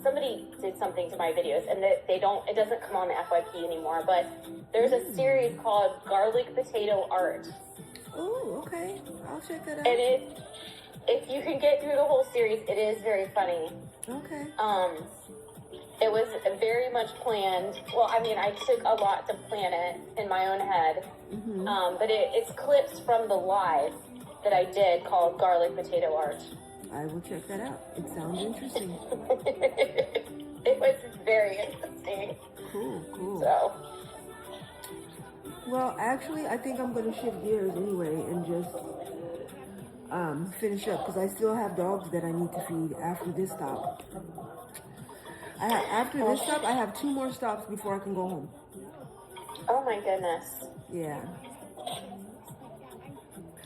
somebody did something to my videos, and it doesn't come on the FYP anymore. But there's a series called Garlic Potato Art. Oh, okay. I'll check that out. And if you can get through the whole series, it is very funny. Okay. It was very much planned. Well, I mean, I took a lot to plan it in my own head. But it's clips from the live that I did called Garlic Potato Art. I will check that out. It sounds interesting. It was very interesting. Cool. So. Well, actually, I think I'm going to shift gears anyway and just finish up because I still have dogs that I need to feed after this stop. After this stop, I have 2 more stops before I can go home. Oh my goodness. Yeah.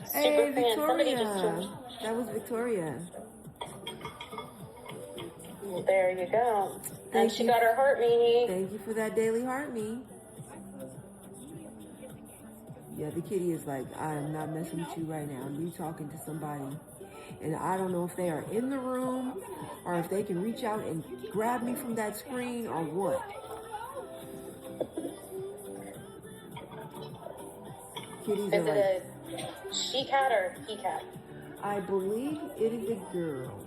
Super Hey, fan. Somebody Victoria. That was Victoria. There you go. Thank And she you. got her heart meanie. Thank you for that daily heart me. Yeah, the kitty is like, I am not messing with you right now. You talking to somebody. And I don't know if they are in the room or if they can reach out and grab me from that screen or what. Kitties Is are like, it a she cat or he cat? I believe it is a girl.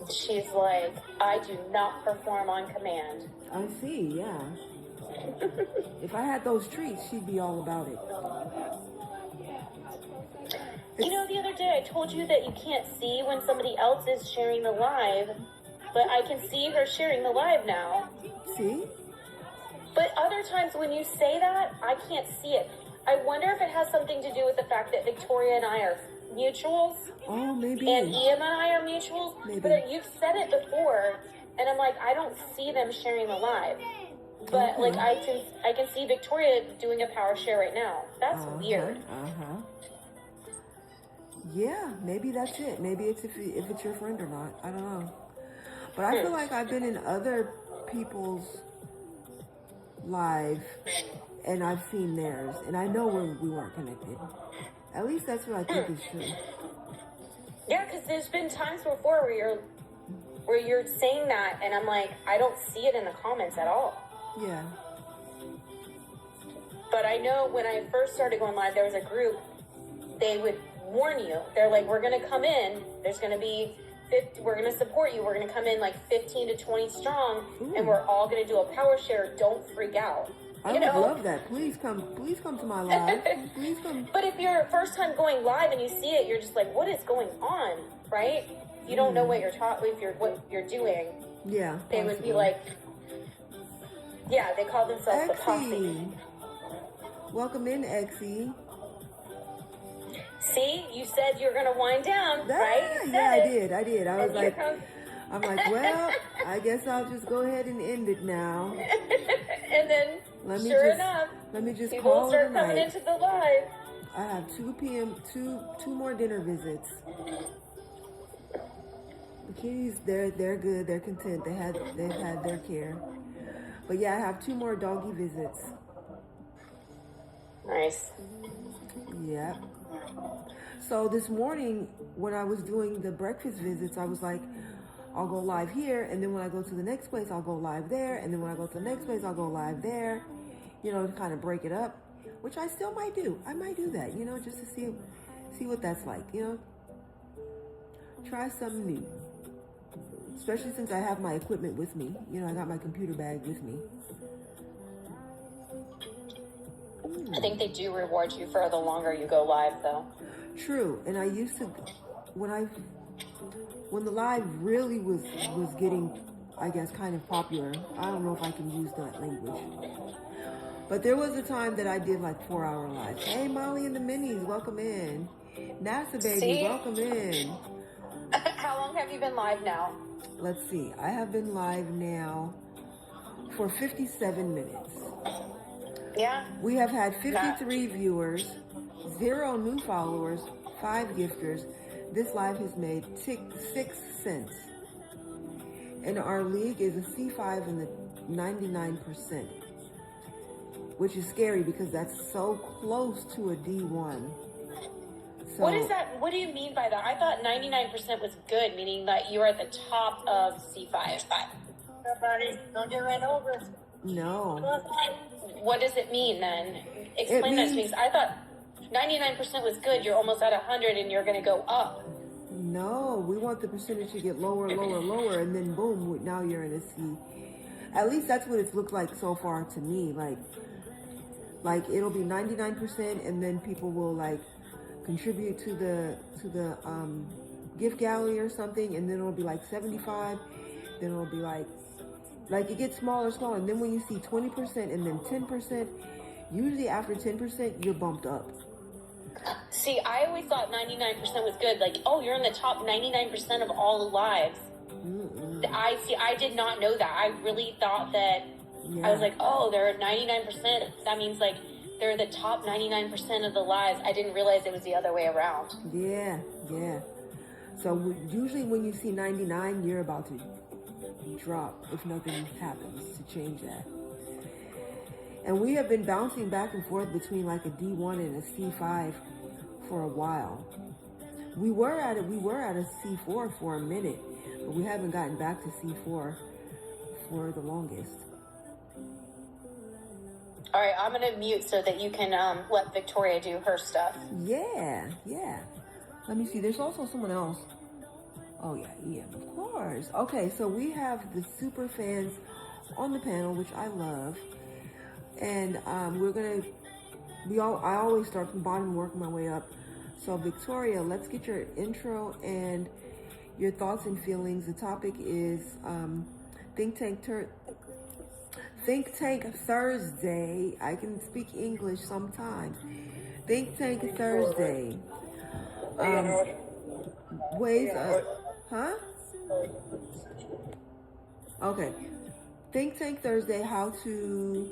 She's like, I do not perform on command. I see, yeah. If I had those treats, she'd be all about it. You know, the other day I told you that you can't see when somebody else is sharing the live, but I can see her sharing the live now. See? But other times when you say that, I can't see it. I wonder if it has something to do with the fact that Victoria and I are mutuals. Oh, maybe. And Ian and I are mutuals. Maybe. But you've said it before, and I'm like, I don't see them sharing the live. But like I can see Victoria doing a power share right now. That's weird. Yeah, maybe that's it. Maybe it's if it's your friend or not. I don't know. But I feel like I've been in other people's live and I've seen theirs, and I know when we weren't connected. At least that's what I think is true. Yeah, because there's been times before where you're saying that, and I'm like, I don't see it in the comments at all. Yeah. But I know when I first started going live, there was a group, they would warn you. They're like, we're going to come in, there's going to be 50, we're going to support you, we're going to come in like 15 to 20 strong, and we're all going to do a power share, don't freak out. I would love that. Please come to my live. Please come. But if you're first time going live and you see it, you're just like, what is going on, right? You don't know what you're doing. Yeah. They would be like, yeah, they call themselves the posse. Welcome in, Exie. See, you said you're gonna wind down, right? Yeah, I did. I was like, I'm like, well, I guess I'll just go ahead and end it now. And then, enough, let me just people call start it coming night. into the live. I have 2 p.m. two more dinner visits. The kitties, they're good. They're content. They've had their care. But yeah, I have 2 more doggy visits. Nice. Yep. So this morning, when I was doing the breakfast visits, I was like, I'll go live here, and then when I go to the next place, I'll go live there, and then when I go to the next place, I'll go live there, to kind of break it up, which I still might do. I might do that, just to see what that's like, Try something new. Especially since I have my equipment with me. I got my computer bag with me. I think they do reward you for the longer you go live, though. True, and I used to, when the live really was getting, I guess, kind of popular. I don't know if I can use that language. But there was a time that I did like 4-hour lives. Hey, Molly and the Minis, welcome in. NASA baby, welcome in. How long have you been live now? Let's see. I have been live now for 57 minutes. Yeah. We have had 53 viewers, 0 new followers, 5 gifters. This live has made 6 cents. And our league is a C5 in the 99%, which is scary because that's so close to a D1. So What is that? What do you mean by that? I thought 99% was good, meaning that you were at the top of C5. Somebody, don't get ran over. no, What does it mean then? it Explain that to me. means 'Cause I thought 99% was good. You're almost at 100 and you're going to go up. no. We want the percentage to get lower, lower, lower, and then boom, now you're in a C. At least that's what it's looked like so far to me. Like it'll be 99%, and then people will like contribute to the gift gallery or something, and then it'll be like 75. Then it'll be like it gets smaller, smaller, and then when you see 20% and then 10%, usually after 10%, you're bumped up. See, I always thought 99% was good. Like, oh, you're in the top 99% of all the lives. I did not know that. I really thought that. Yeah. I was like, oh, they're at 99%. That means like they're the top 99% of the lives. I didn't realize it was the other way around. Yeah, yeah. So usually when you see 99, you're about to drop if nothing happens to change that. And we have been bouncing back and forth between like a D1 and a C5 for a while. We were at a C4 for a minute, but we haven't gotten back to C4 for the longest. All right, I'm going to mute so that you can let Victoria do her stuff. Yeah. Let me see. There's also someone else. Oh yeah, Ian, of course. Okay, so we have the super fans on the panel, which I love, and I always start from bottom and work my way up. So Victoria, let's get your intro and your thoughts and feelings. The topic is Think Tank Thursday. I can speak English sometimes. Think Tank Thursday. Ways of, huh? Okay. Think Tank Thursday, how to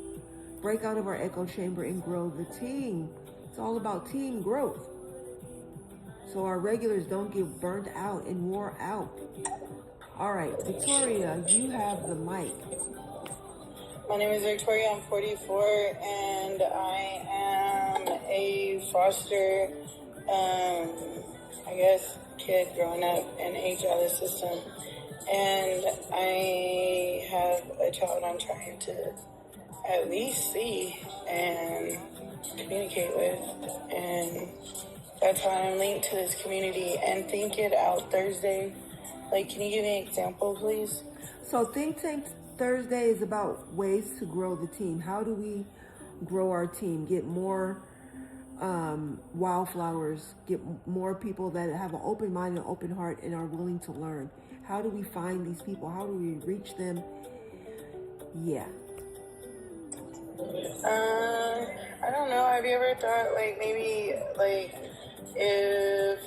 break out of our echo chamber and grow the team. It's all about team growth. So our regulars don't get burned out and wore out. All right, Victoria, you have the mic. My name is Victoria. I'm 44, and I am a foster, kid growing up and aged out of the system. And I have a child I'm trying to at least see and communicate with. And that's how I'm linked to this community. And Think It Out Thursday. Like, can you give me an example, please? So Think Tank Thursday is about ways to grow the team. How do we grow our team? Get more wildflowers, get more people that have an open mind and open heart and are willing to learn. How do we find these people? How do we reach them? Yeah. I don't know. Have you ever thought, maybe if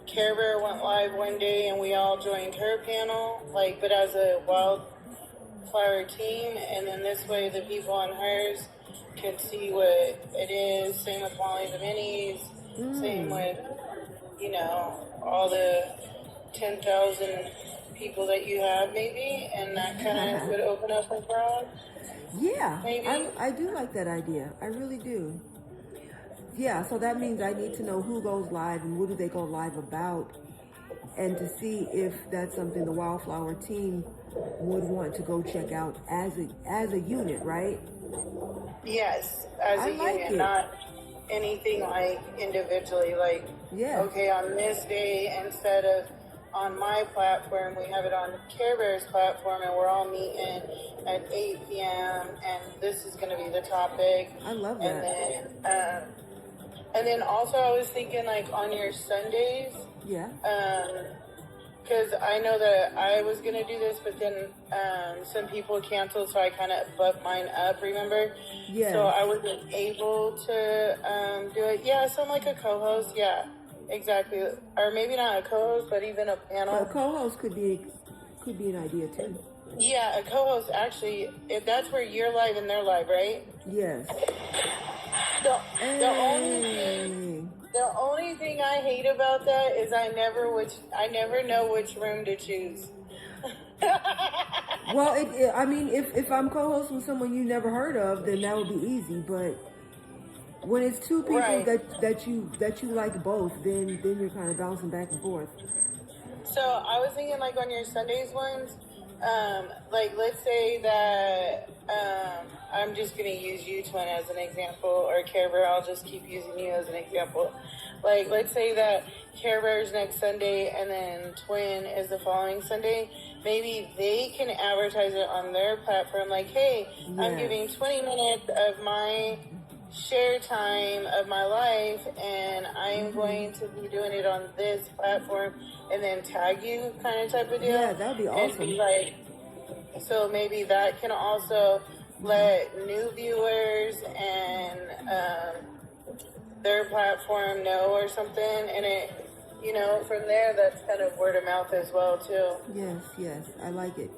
Care Bear went live one day and we all joined her panel, but as a Wildflower team, and then this way the people on hers could see what it is. Same with Molly the Minis. Same with, all the 10,000 people that you have, maybe, and that kind of would open up a crowd. Yeah, maybe. I do like that idea. I really do. Yeah, so that means I need to know who goes live and what do they go live about, and to see if that's something the Wildflower team would want to go check out as a unit, right? Yes, as a unit, not anything individually. Yeah. Okay, on this day, instead of on my platform, we have it on Care Bear's platform, and we're all meeting at 8 p.m. and this is going to be the topic. I love that. And then also I was thinking on your Sundays. Yeah. Because I know that I was going to do this, but then some people canceled, so I kind of bumped mine up, remember? Yeah. So I wasn't able to do it. Yeah, so I'm like a co-host, yeah, exactly. Or maybe not a co-host, but even a panel. A co-host could be an idea too. Yeah, a co-host, actually, if that's where you're live and they're live, right? Yes. The only thing I hate about that is I never know which room to choose. Well, if I'm co-hosting with someone you never heard of, then that would be easy. But When it's two people Right. that you like both, then you're kind of bouncing back and forth. So I was thinking, like, on your Sundays ones, like, let's say that I'm just going to use you, Twin, as an example, or Care Bear, I'll just keep using you as an example. Like, let's say that Care Bear's next Sunday and then Twin is the following Sunday. Maybe they can advertise it on their platform, like, hey, I'm giving 20 minutes of my share time of my life, and I'm going to be doing it on this platform, and then tag you, kind of type of deal. Yeah, that'd be awesome. And be like, so maybe that can also let new viewers and their platform know or something, and it, from there, that's kind of word of mouth as well too. Yes, I like it.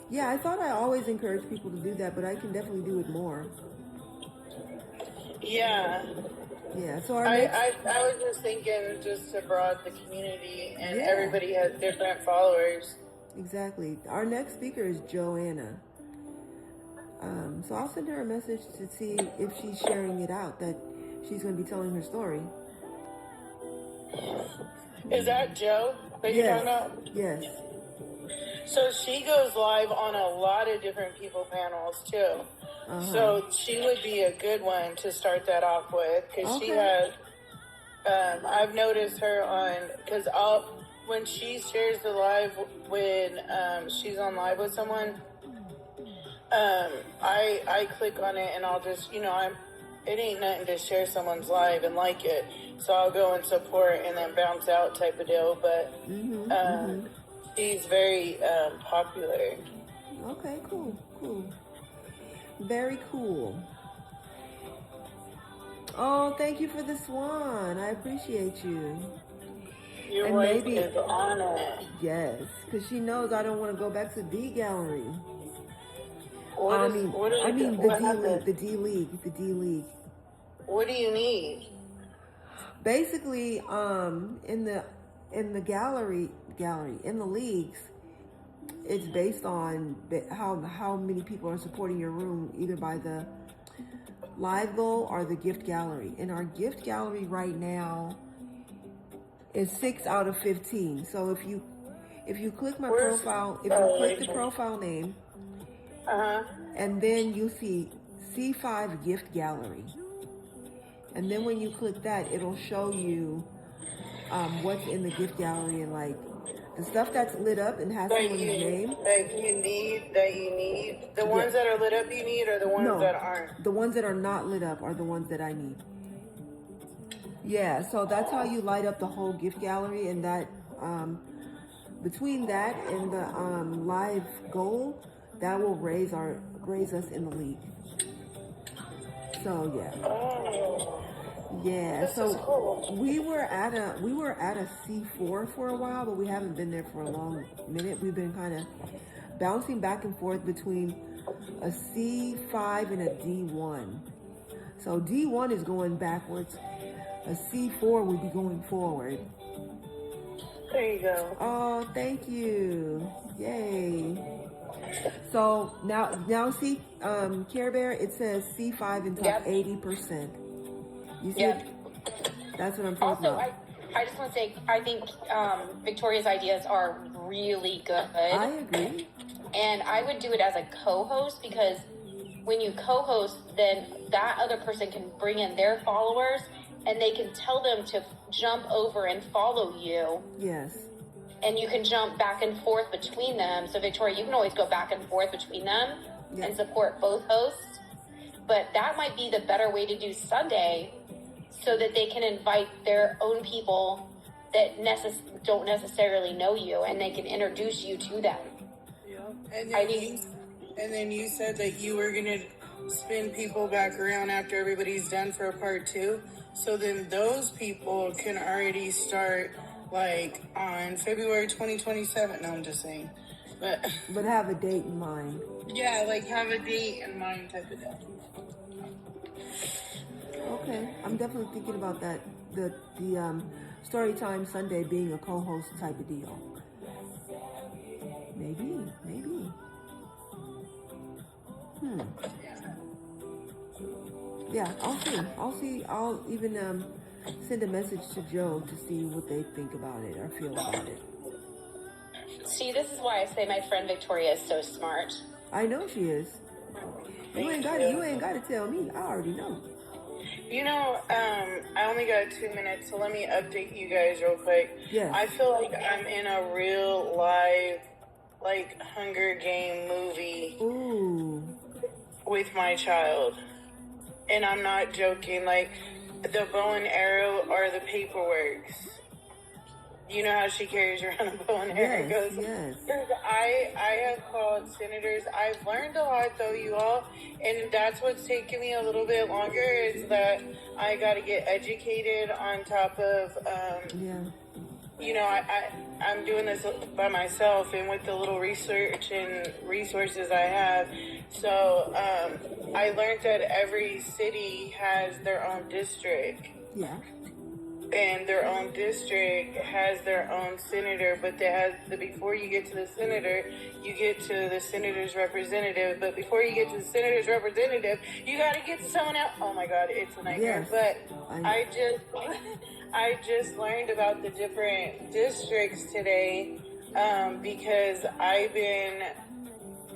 Yeah, I thought I always encourage people to do that, but I can definitely do it more. Yeah. Yeah, so I was just thinking just to broaden the community, and everybody has different followers. Exactly. Our next speaker is Joanna. So I'll send her a message to see if she's sharing it out, that she's going to be telling her story. Is that Joe that you're talking about? Yes. So she goes live on a lot of different people panels too. So she would be a good one to start that off with, because she has, I've noticed her on, because when she shares the live, when she's on live with someone, I click on it and I'll just, it ain't nothing to share someone's live and like it. So I'll go and support and then bounce out type of deal. But she's very popular. Okay, cool. Very cool. Oh, thank you for the swan. I appreciate you. Your wife is on it. Yes, because she knows I don't want to go back to D gallery. The D League. What do you need? Basically, in the gallery, in the leagues, it's based on how many people are supporting your room, either by the live goal or the gift gallery. And our gift gallery right now is 6 out of 15. So if you click my profile, if you click the profile name, and then you see C5 gift gallery, and then when you click that, it'll show you what's in the gift gallery, and like the stuff that's lit up and has someone's name. That you need. The ones that are lit up you need, or the ones that aren't? The ones that are not lit up are the ones that I need. Yeah, so that's how you light up the whole gift gallery, and that between that and the live goal, that will raise us in the league. So yeah. Yeah, so cool. we were at a C4 for a while, but we haven't been there for a long minute. We've been kind of bouncing back and forth between a C5 and a D1. So D1 is going backwards. A C4 would be going forward. There you go. Oh, thank you. Yay. So now see, Care Bear, it says C5 and top 80%. You see it? That's what I'm talking about. I just want to say, I think Victoria's ideas are really good. I agree. And I would do it as a co-host, because when you co-host, then that other person can bring in their followers, and they can tell them to jump over and follow you. Yes. And you can jump back and forth between them. So Victoria, you can always go back and forth between them and support both hosts. But that might be the better way to do Sunday, so that they can invite their own people that don't necessarily know you, and they can introduce you to them. Yeah. And then you said that you were going to spin people back around after everybody's done for a part 2. So then those people can already start, like, on February 2027. No, I'm just saying. But have a date in mind. Yeah, like have a date in mind type of deal. Okay, I'm definitely thinking about that. The Storytime Sunday being a co-host type of deal. Maybe. Yeah, I'll see. I'll see. I'll even send a message to Joe to see what they think about it or feel about it. See, this is why I say my friend Victoria is so smart. I know she is. You ain't got to tell me. I already know. You know, I only got 2 minutes, so let me update you guys real quick. Yeah. I feel like I'm in a real live, like, Hunger Game movie. Ooh. With my child. And I'm not joking. Like, the bow and arrow are the paperwork. You know how she carries around a bow and arrow? Yes, yes. I have called senators. I've learned a lot, though, you all. And that's what's taken me a little bit longer is that I got to get educated on top of, you know, I'm doing this by myself and with the little research and resources I have. So I learned that every city has their own district. Yeah. And their own district has their own senator, but before you get to the senator, you get to the senator's representative. But before you get to the senator's representative, you got to get to someone else. Oh my God, it's a nightmare. Yes. But I just learned about the different districts today because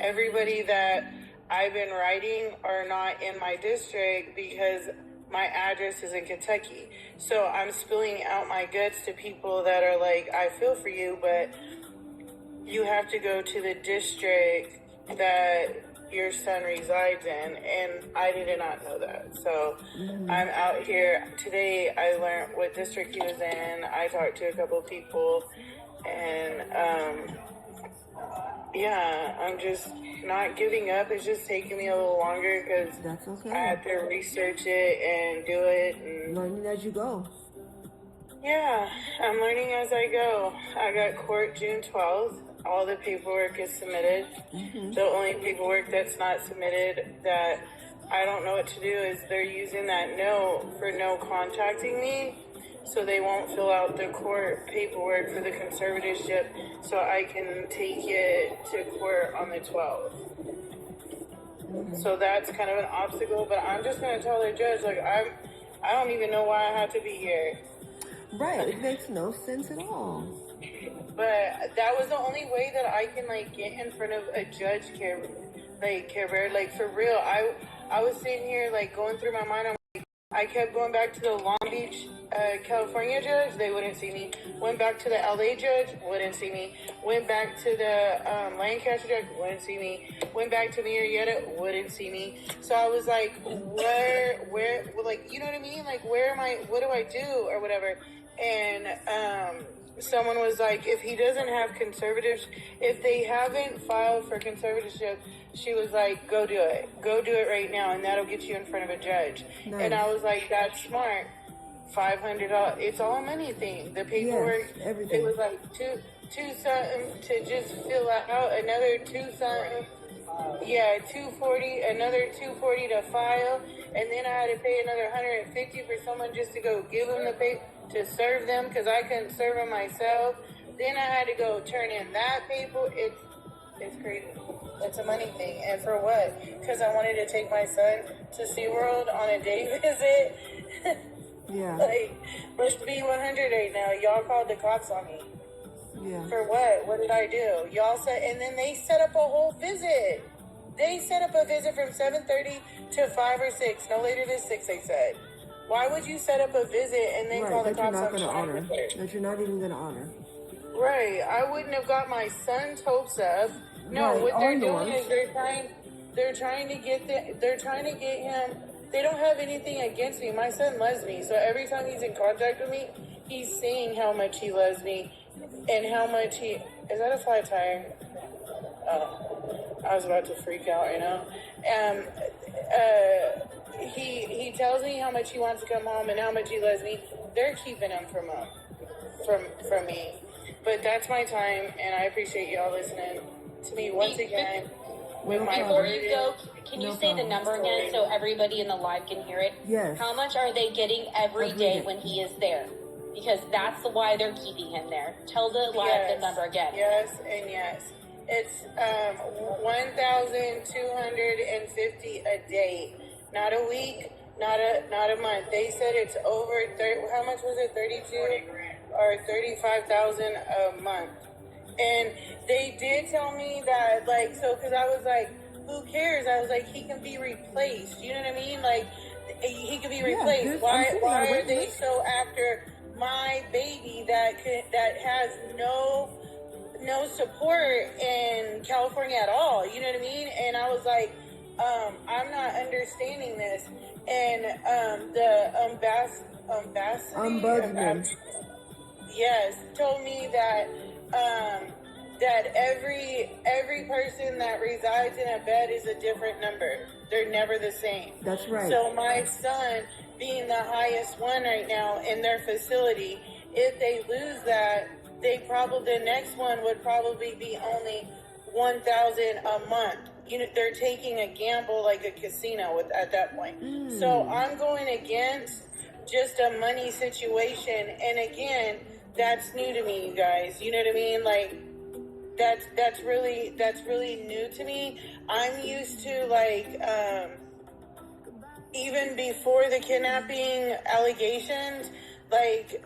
everybody that I've been writing are not in my district because my address is in Kentucky. So I'm spilling out my guts to people that are like, I feel for you, but you have to go to the district that your son resides in. And I did not know that. So I'm out here. Today I learned what district he was in. I talked to a couple of people and yeah, I'm just not giving up. It's just taking me a little longer because that's okay. I have to research it and do it. And learning as you go. Yeah, I'm learning as I go. I got court June 12th. All the paperwork is submitted. The only paperwork that's not submitted that I don't know what to do is they're using that note for no contacting me. So they won't fill out the court paperwork for the conservatorship so I can take it to court on the 12th. So that's kind of an obstacle, but I'm just going to tell the judge, like, I don't even know why I have to be here. Right, it makes no sense at all. But that was the only way that I can, like, get in front of a judge, Care Bear. Like, for real, I was sitting here, like, going through my mind, I kept going back to the Long Beach, California judge. They wouldn't see me. Went back to the LA judge. Wouldn't see me. Went back to the Lancaster judge. Wouldn't see me. Went back to Marietta. Wouldn't see me. So I was like, where, like, you know what I mean? Like, where am I? What do I do? Or whatever. And someone was like, if he doesn't have conservatorship, if they haven't filed for conservatorship, she was like, go do it. Go do it right now, and that'll get you in front of a judge. Nice. And I was like, that's smart. $500. It's all a money thing. The paperwork, everything. It was like two something to just fill out, another two something. Yeah, $240, another $240 to file, and then I had to pay another $150 for someone just to go give them the paper to serve them because I couldn't serve them myself. Then I had to go turn in that paper. It's crazy. It's a money thing. And for what? Because I wanted to take my son to SeaWorld on a day visit. Yeah. Like, let's be 100 right now. Y'all called the cops on me. Yeah. For what? What did I do? Y'all said, and then they set up a whole visit. They set up a visit from 7:30 to 5 or 6. No later than 6, they said. Why would you set up a visit and then call the cops on me? That you're not even going to honor. Right. I wouldn't have got my son's hopes up. No, what they're doing is they're trying to get him. They don't have anything against me. My son loves me. So every time he's in contact with me, he's saying how much he loves me and how much he... Is that a flat tire? Oh, I was about to freak out, you know? He tells me how much he wants to come home and how much he loves me. They're keeping him from me. But that's my time, and I appreciate y'all listening to me once again. Before you go, can you say the number again so everybody in the live can hear it? Yes. How much are they getting every day when he is there? Because that's why they're keeping him there. Tell the live the number again. Yes, and yes. It's $1,250 a day. Not a week, Not a month. They said it's over 30, how much was it? 32 or 35,000 a month. And they did tell me that, like, so, because I was like, who cares? I was like, he can be replaced. You know what I mean? Like, he can be replaced. Why are they so after my baby that has no support in California at all? You know what I mean? And I was like, I'm not understanding this. And the Ombudsman. Yes, told me that that every person that resides in a bed is a different number. They're never the same. That's right. So my son, being the highest one right now in their facility, if they lose that, the next one would probably be only 1,000 a month. You know, they're taking a gamble like a casino at that point. So I'm going against just a money situation, and again, that's new to me, you guys. You know what I mean? Like, that's really new to me. I'm used to, like, even before the kidnapping allegations, like,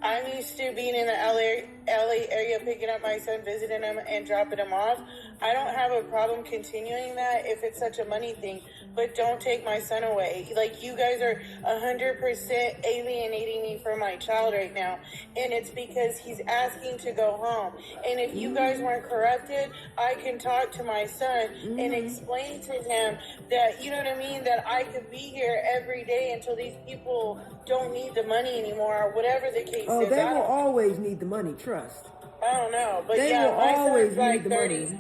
I'm used to being in the LA area, picking up my son, visiting him, and dropping him off. I don't have a problem continuing that if it's such a money thing, but don't take my son away. Like, you guys are 100% alienating me from my child right now, and it's because he's asking to go home. And if you guys weren't corrupted, I can talk to my son and explain to him that, you know what I mean, that I could be here every day until these people don't need the money anymore, or whatever the case is. Oh, they will always need the money, trust. I don't know, but they will always need the money.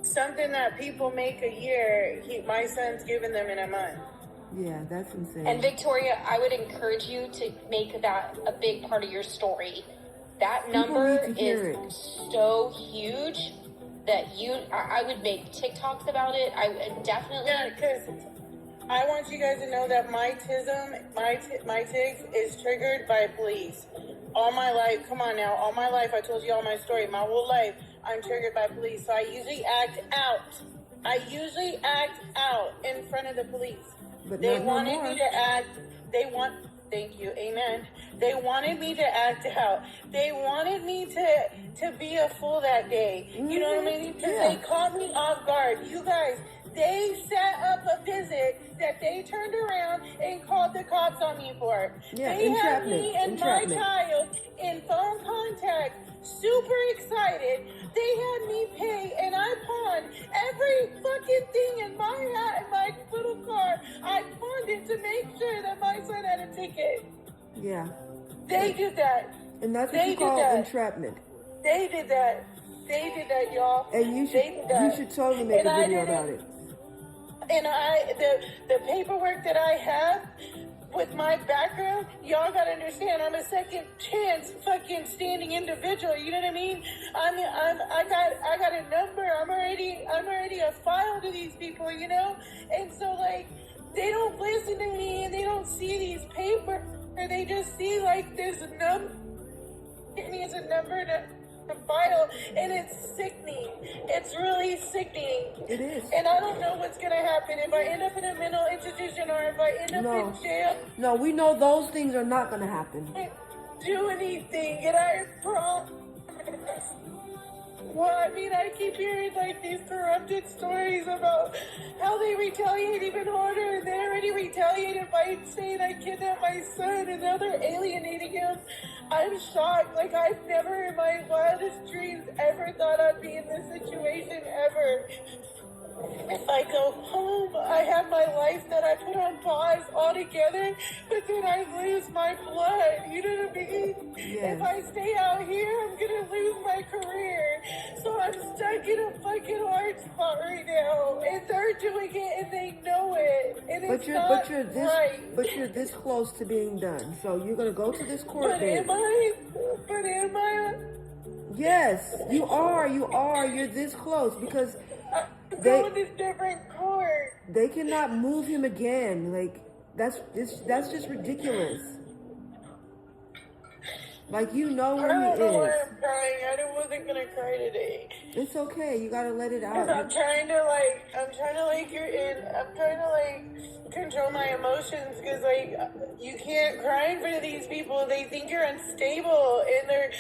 Something that people make a year, my son's giving them in a month. Yeah, that's insane. And Victoria, I would encourage you to make that a big part of your story. That number is so huge that I would make TikToks about it. I would definitely. Yeah, because I want you guys to know that my tics is triggered by police. All my life, come on now, all my life, I told you all my story, my whole life, I'm triggered by police. So I usually act out in front of the police. But they wanted me to act, thank you, amen. They wanted me to act out. They wanted me to be a fool that day. You know what I mean? Because they caught me off guard. You guys, they set up a visit that they turned around and called the cops on me for. Yeah, they had me and my child in phone contact, super excited. They had me pay, and I pawned every fucking thing in my little car. I pawned it to make sure that my son had a ticket. Yeah. They did that. And that's what you call entrapment. They did that. They did that, y'all. And you should totally make a video about it. And the paperwork that I have with my background, y'all gotta understand, I'm a second chance fucking standing individual. You know what I mean? I got a number. I'm already a file to these people, you know. And so, like, they don't listen to me and they don't see these papers, or they just see like this number. Me as a number to file, and it's sickening. It's really sickening. It is. And I don't know what's gonna happen if I end up in a mental institution or if I end up in jail. No, we know those things are not gonna happen. I can't do anything, and I promise. Well, I mean, I keep hearing like these corrupted stories about how they retaliate even harder, and they already retaliated by saying I kidnapped my son, and now they're alienating him. I'm shocked. Like, I've never in my wildest dreams ever thought I'd be in this situation ever. If I go home, I have my life that I put on pause altogether, but then I lose my blood. You know what I mean? Yes. If I stay out here, I'm gonna lose my career. So I'm stuck in a fucking hard spot right now, and they're doing it, and they know it. And but you're this close to being done. So you're gonna go to this court date. But am I? Yes, you are. You're this close because Going to different court. They cannot move him again. Like, that's just ridiculous. Like, you know I who don't know he why is. I'm crying. I wasn't gonna cry today. It's okay. You gotta let it Cause out. I'm trying to control my emotions. Cause like, you can't cry in front of these people. They think you're unstable, and they're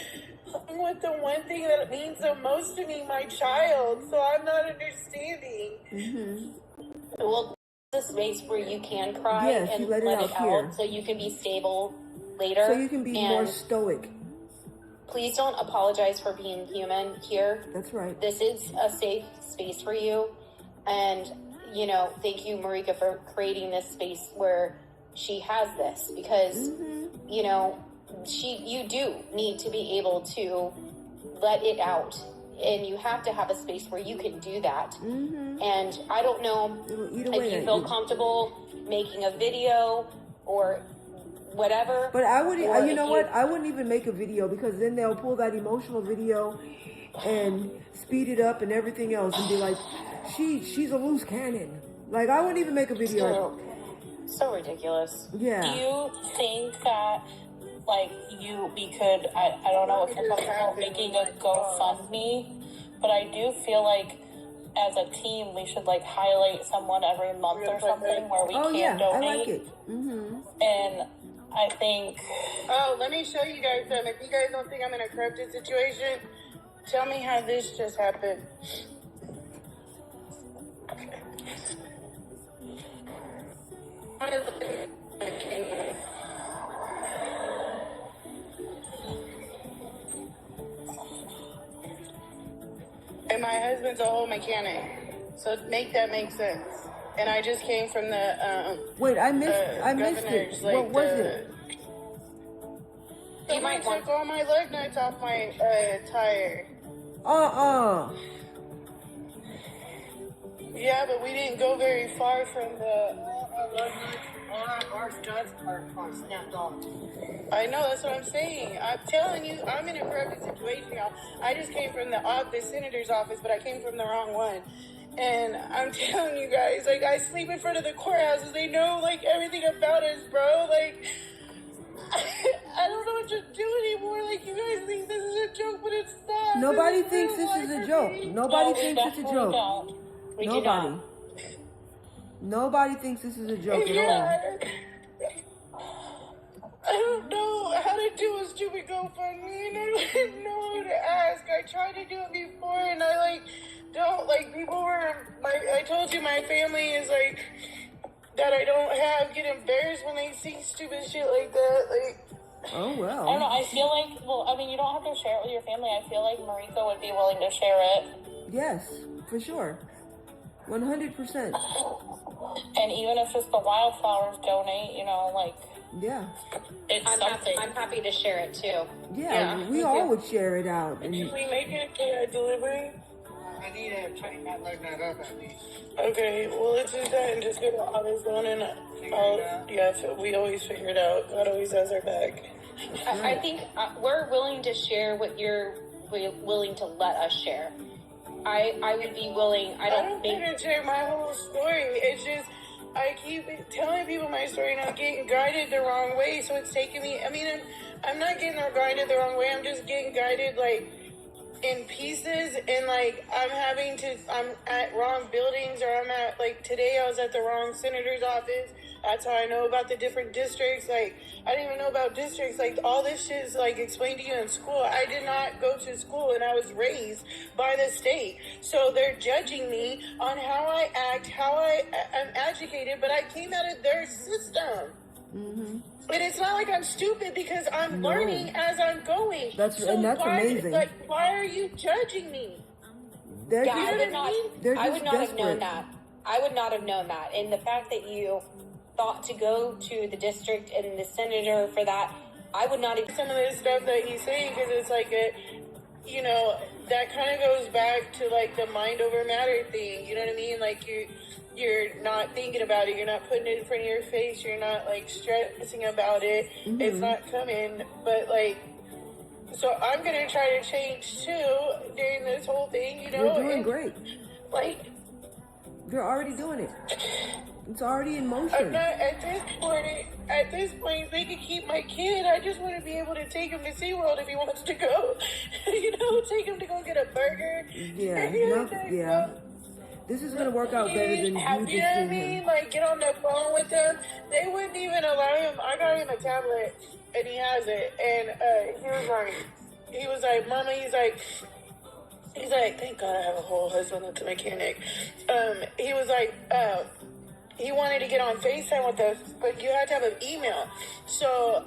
fucking with the one thing that means the most to me, my child. So I'm not understanding. Well, the space where you can cry Yes, and you let it out here. so you can be stable later. So you can be more and stoic. please don't apologize for being human here. That's right. This is a safe space for you. And, you know, thank you, Marika, for creating this space where she has this, because, you know, you do need to be able to let it out. And you have to have a space where you can do that. And I don't know if you feel comfortable making a video or whatever. But I would, you know what? I wouldn't even make a video, because then they'll pull that emotional video and speed it up and everything else and be like, she's a loose cannon. Like, I wouldn't even make a video. So ridiculous. Yeah. Do you think that, like, we could, I don't know if you're comfortable making a GoFundMe, but I do feel like as a team we should, like, highlight someone every month or something where we can donate. I like it. And I think... Oh, let me show you guys something. If you guys don't think I'm in a corrupted situation, tell me how this just happened. And my husband's a whole mechanic, so make that make sense. And I just came from the Wait, I missed it. Like, what was it? You might took all my lug nuts off my tire. Yeah, but we didn't go very far from the. Our nuts are snapped off. I know, that's what I'm saying. I'm telling you, I'm in a perfect situation, y'all. I just came from the senator's office, but I came from the wrong one. And I'm telling you guys, like, I sleep in front of the courthouses. They know, like, everything about us, bro. Like, I don't know what to do anymore. Like, you guys think this is a joke, but it's not. Nobody thinks this is a joke. Nobody thinks it's a joke. Nobody. Nobody thinks this is a joke at all. I don't know how to do a stupid GoFundMe, and I didn't know who to ask. I tried to do it before, and I, I told you my family is, like, that I don't get embarrassed when they see stupid shit like that, like. Oh, well. I don't know, I feel like, well, I mean, you don't have to share it with your family. I feel like Marika would be willing to share it. Yes, for sure. 100%. And even if just the Wildflowers donate, you know, like... Yeah. It's something. I'm happy to share it, too. Yeah, we all would share it out. And Can we make it a delivery? I need to tighten that leg nut up at least. Okay, well, let's do that and just get the others going, and we always figure it out. God always has our back. I think we're willing to share what you're willing to let us share. I would be willing. I don't think to share my whole story. It's just I keep telling people my story, and I'm getting guided the wrong way. So it's taking me. I mean, I'm not getting guided the wrong way. I'm just getting guided like in pieces, and like I'm at wrong buildings, or I'm at, like, today I was at the wrong senator's office. That's how I know about the different districts. Like, I didn't even know about districts. Like, all this shit is, like, explained to you in school. I did not go to school, and I was raised by the state. So they're judging me on how I act, how I'm educated, but I came out of their system. And it's not like I'm stupid, because I'm learning as I'm going. That's amazing. Like, why are you judging me? I would not have known desperate. that. I would not have known that. And the fact that you thought to go to the district and the senator for that, I would not have. Some of this stuff that he's saying, because it's like that kind of goes back to, like, the mind over matter thing. You know what I mean? Like, you're not thinking about it. You're not putting it in front of your face. You're not, like, stressing about it. It's not coming. But, like, so I'm going to try to change, too, during this whole thing, you know? You're doing great. Like, You're already doing it. It's already in I'm motion. not at this point. At this point, they can keep my kid. I just want to be able to take him to SeaWorld if he wants to go. Take him to go get a burger. Yeah. This is gonna work out better than you just You know what I seeing mean? him. Like, get on the phone with them. They wouldn't even allow him. I got him a tablet, and he has it. And he was like, Mama, he's like, thank God I have a whole husband that's a mechanic. He was like, he wanted to get on FaceTime with us, but you had to have an email. So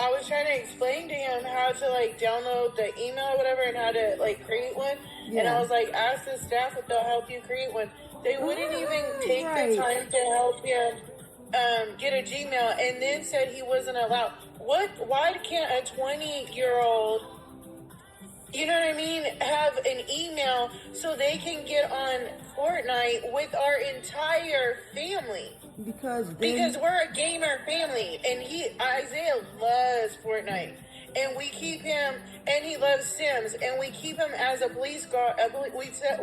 I was trying to explain to him how to like download the email or whatever and how to like create one. Yeah. And I was like, ask the staff if they'll help you create one. They wouldn't even take the time to help him get a Gmail, and then said he wasn't allowed. Why can't a 20-year-old, you know what I mean, have an email so they can get on Fortnite with our entire family? Because we're a gamer family, and Isaiah loves Fortnite, and we keep him, and he loves Sims, and we keep him as a police guard.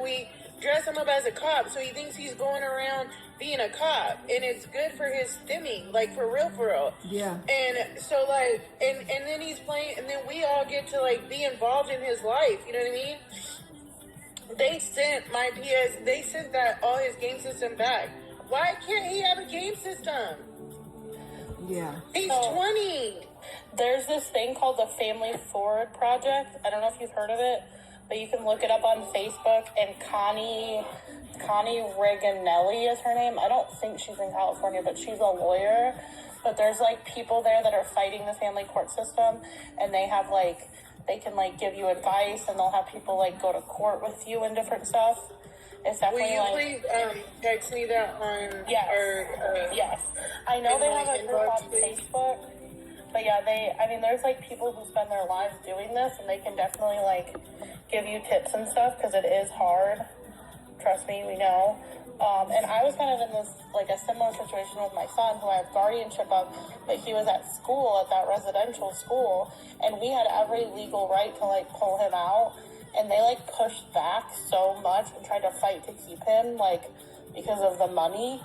We dress him up as a cop, so he thinks he's going around being a cop, and it's good for his stimming, like for real. Yeah. And so like, and then he's playing, and then we all get to like be involved in his life. You know what I mean? They sent that all his game system back. Why can't he have a game system? Yeah. He's 20. There's this thing called the Family Forward Project. I don't know if you've heard of it, but you can look it up on Facebook. And Connie Reganelli is her name. I don't think she's in California, but she's a lawyer. But there's like people there that are fighting the family court system, and they have like, they can like give you advice, and they'll have people like go to court with you and different stuff. It's definitely Will you please text me that on yes. I know they have a group on Facebook, but yeah, there's like people who spend their lives doing this, and they can definitely like give you tips and stuff, because it is hard. Trust me, we know. And I was kind of in this, like a similar situation with my son, who I have guardianship of, but he was at school, at that residential school, and we had every legal right to like pull him out. And they like pushed back so much and tried to fight to keep him, like, because of the money.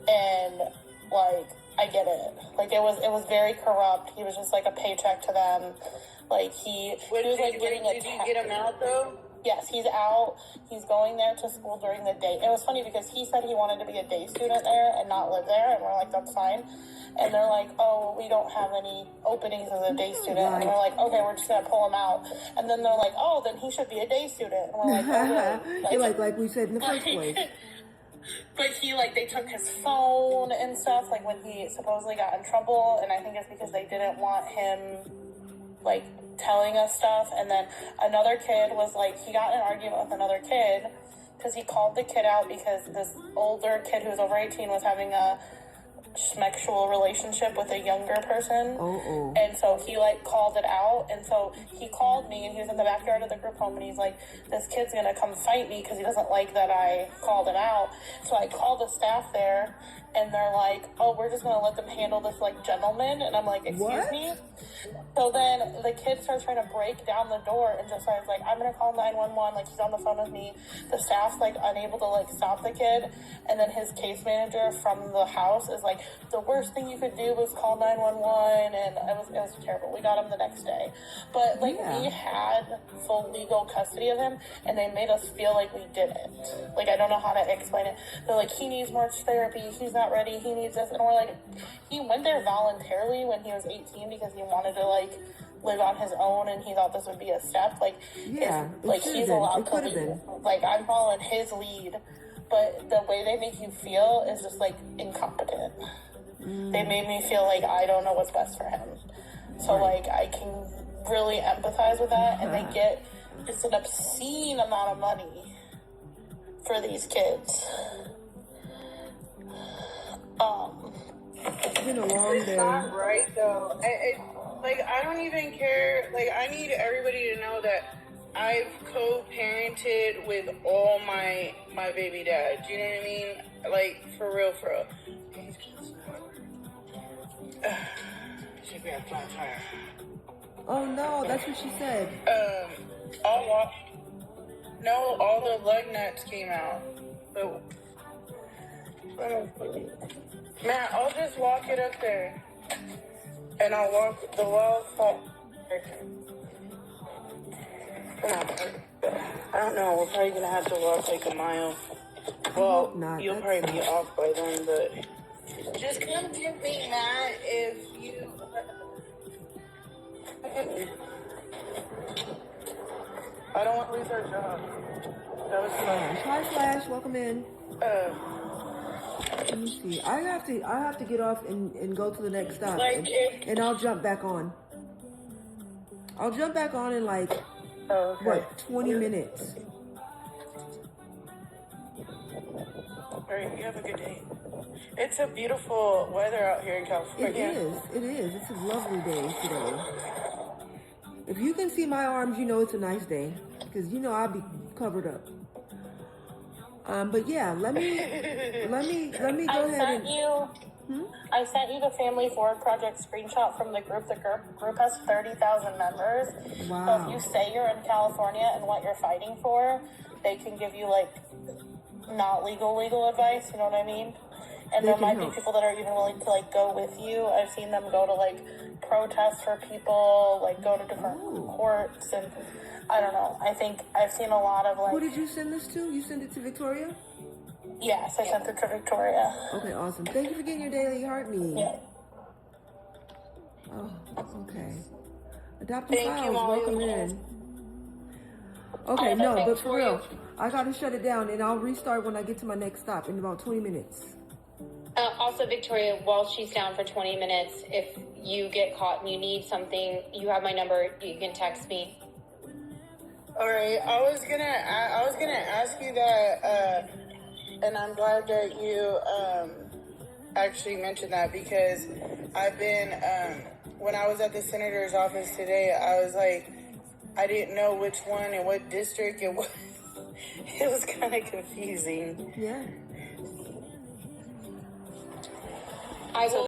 And like, I get it. Like, it was very corrupt. He was just like a paycheck to them. Like he was like getting a. Did you get him out though? Yes, he's out. He's going there to school during the day. It was funny because he said he wanted to be a day student there and not live there, and we're like, that's fine. And they're like, oh, we don't have any openings as a day student. Right. And we're like, okay, we're just going to pull him out. And then they're like, oh, then he should be a day student. And we're like, oh, really? like we said in the first place. But they took his phone and stuff, like when he supposedly got in trouble. And I think it's because they didn't want him, like, telling us stuff. And then another kid was like, he got in an argument with another kid because he called the kid out because this older kid who was over 18 was having a sexual relationship with a younger person. And so he like called it out, and so he called me, and he was in the backyard of the group home, and he's like, this kid's gonna come fight me because he doesn't like that I called him out. So I called the staff there, and they're like, oh, we're just gonna let them handle this like gentleman. And I'm like, excuse me? So then the kid starts trying to break down the door and just starts like, I'm gonna call 911, like he's on the phone with me. The staff's like unable to like stop the kid, and then his case manager from the house is like, the worst thing you could do was call 911, and it was terrible. We got him the next day, but like we had full legal custody of him, and they made us feel like we didn't. Like, I don't know how to explain it. They're like, he needs more therapy, he's not ready, he needs this, and we're like, he went there voluntarily when he was 18 because he wanted to like live on his own, and he thought this would be a step. Like, he's allowed to leave. Like, I'm following his lead, but the way they make you feel is just like incompetent. They made me feel like I don't know what's best for him. So like, I can really empathize with that, and they get just an obscene amount of money for these kids. It's been a long day. It's not right though. I don't even care. Like, I need everybody to know that I've co-parented with all my baby dads. You know what I mean? Like, for real. Should be a flat tire. Oh no, that's what she said. All the lug nuts came out. But Man, I'll just walk it up there. And I'll walk the Wildflower. Come on. I don't know. We're probably going to have to walk like a mile. Well, not. you'll That's probably be off by then, but just come get me, Matt, if you. I don't want to lose our job. That was fun. Hi, Flash. Welcome in. Let me see. I have to get off and go to the next stop, and I'll jump back on. I'll jump back on in like what 20 minutes. All right, you have a good day. It's a beautiful weather out here in California. It is. It's a lovely day today. If you can see my arms, you know it's a nice day, because you know I'll be covered up. But yeah, let me go ahead and. I sent you the Family Forward Project screenshot from the group. The group has 30,000 members. Wow. So if you say you're in California and what you're fighting for, they can give you like not legal advice. You know what I mean? And there might be people that are even willing to like go with you. I've seen them go to like protests for people, like go to different courts, and I don't know. I think I've seen a lot of like. Who did you send this to? You sent it to Victoria? Yes, I sent it to Victoria. Okay, awesome. Thank you for getting your daily heart need. Yeah. Oh, okay. Adopted Files, welcome in. Okay, no, but for real, I gotta shut it down, and I'll restart when I get to my next stop in about 20 minutes. Also, Victoria, while she's down for 20 minutes, if you get caught and you need something, you have my number. You can text me. All right, I was gonna ask you that, and I'm glad that you actually mentioned that, because I've been when I was at the senator's office today, I was like, I didn't know which one and what district it was. It was kind of confusing. Yeah. I will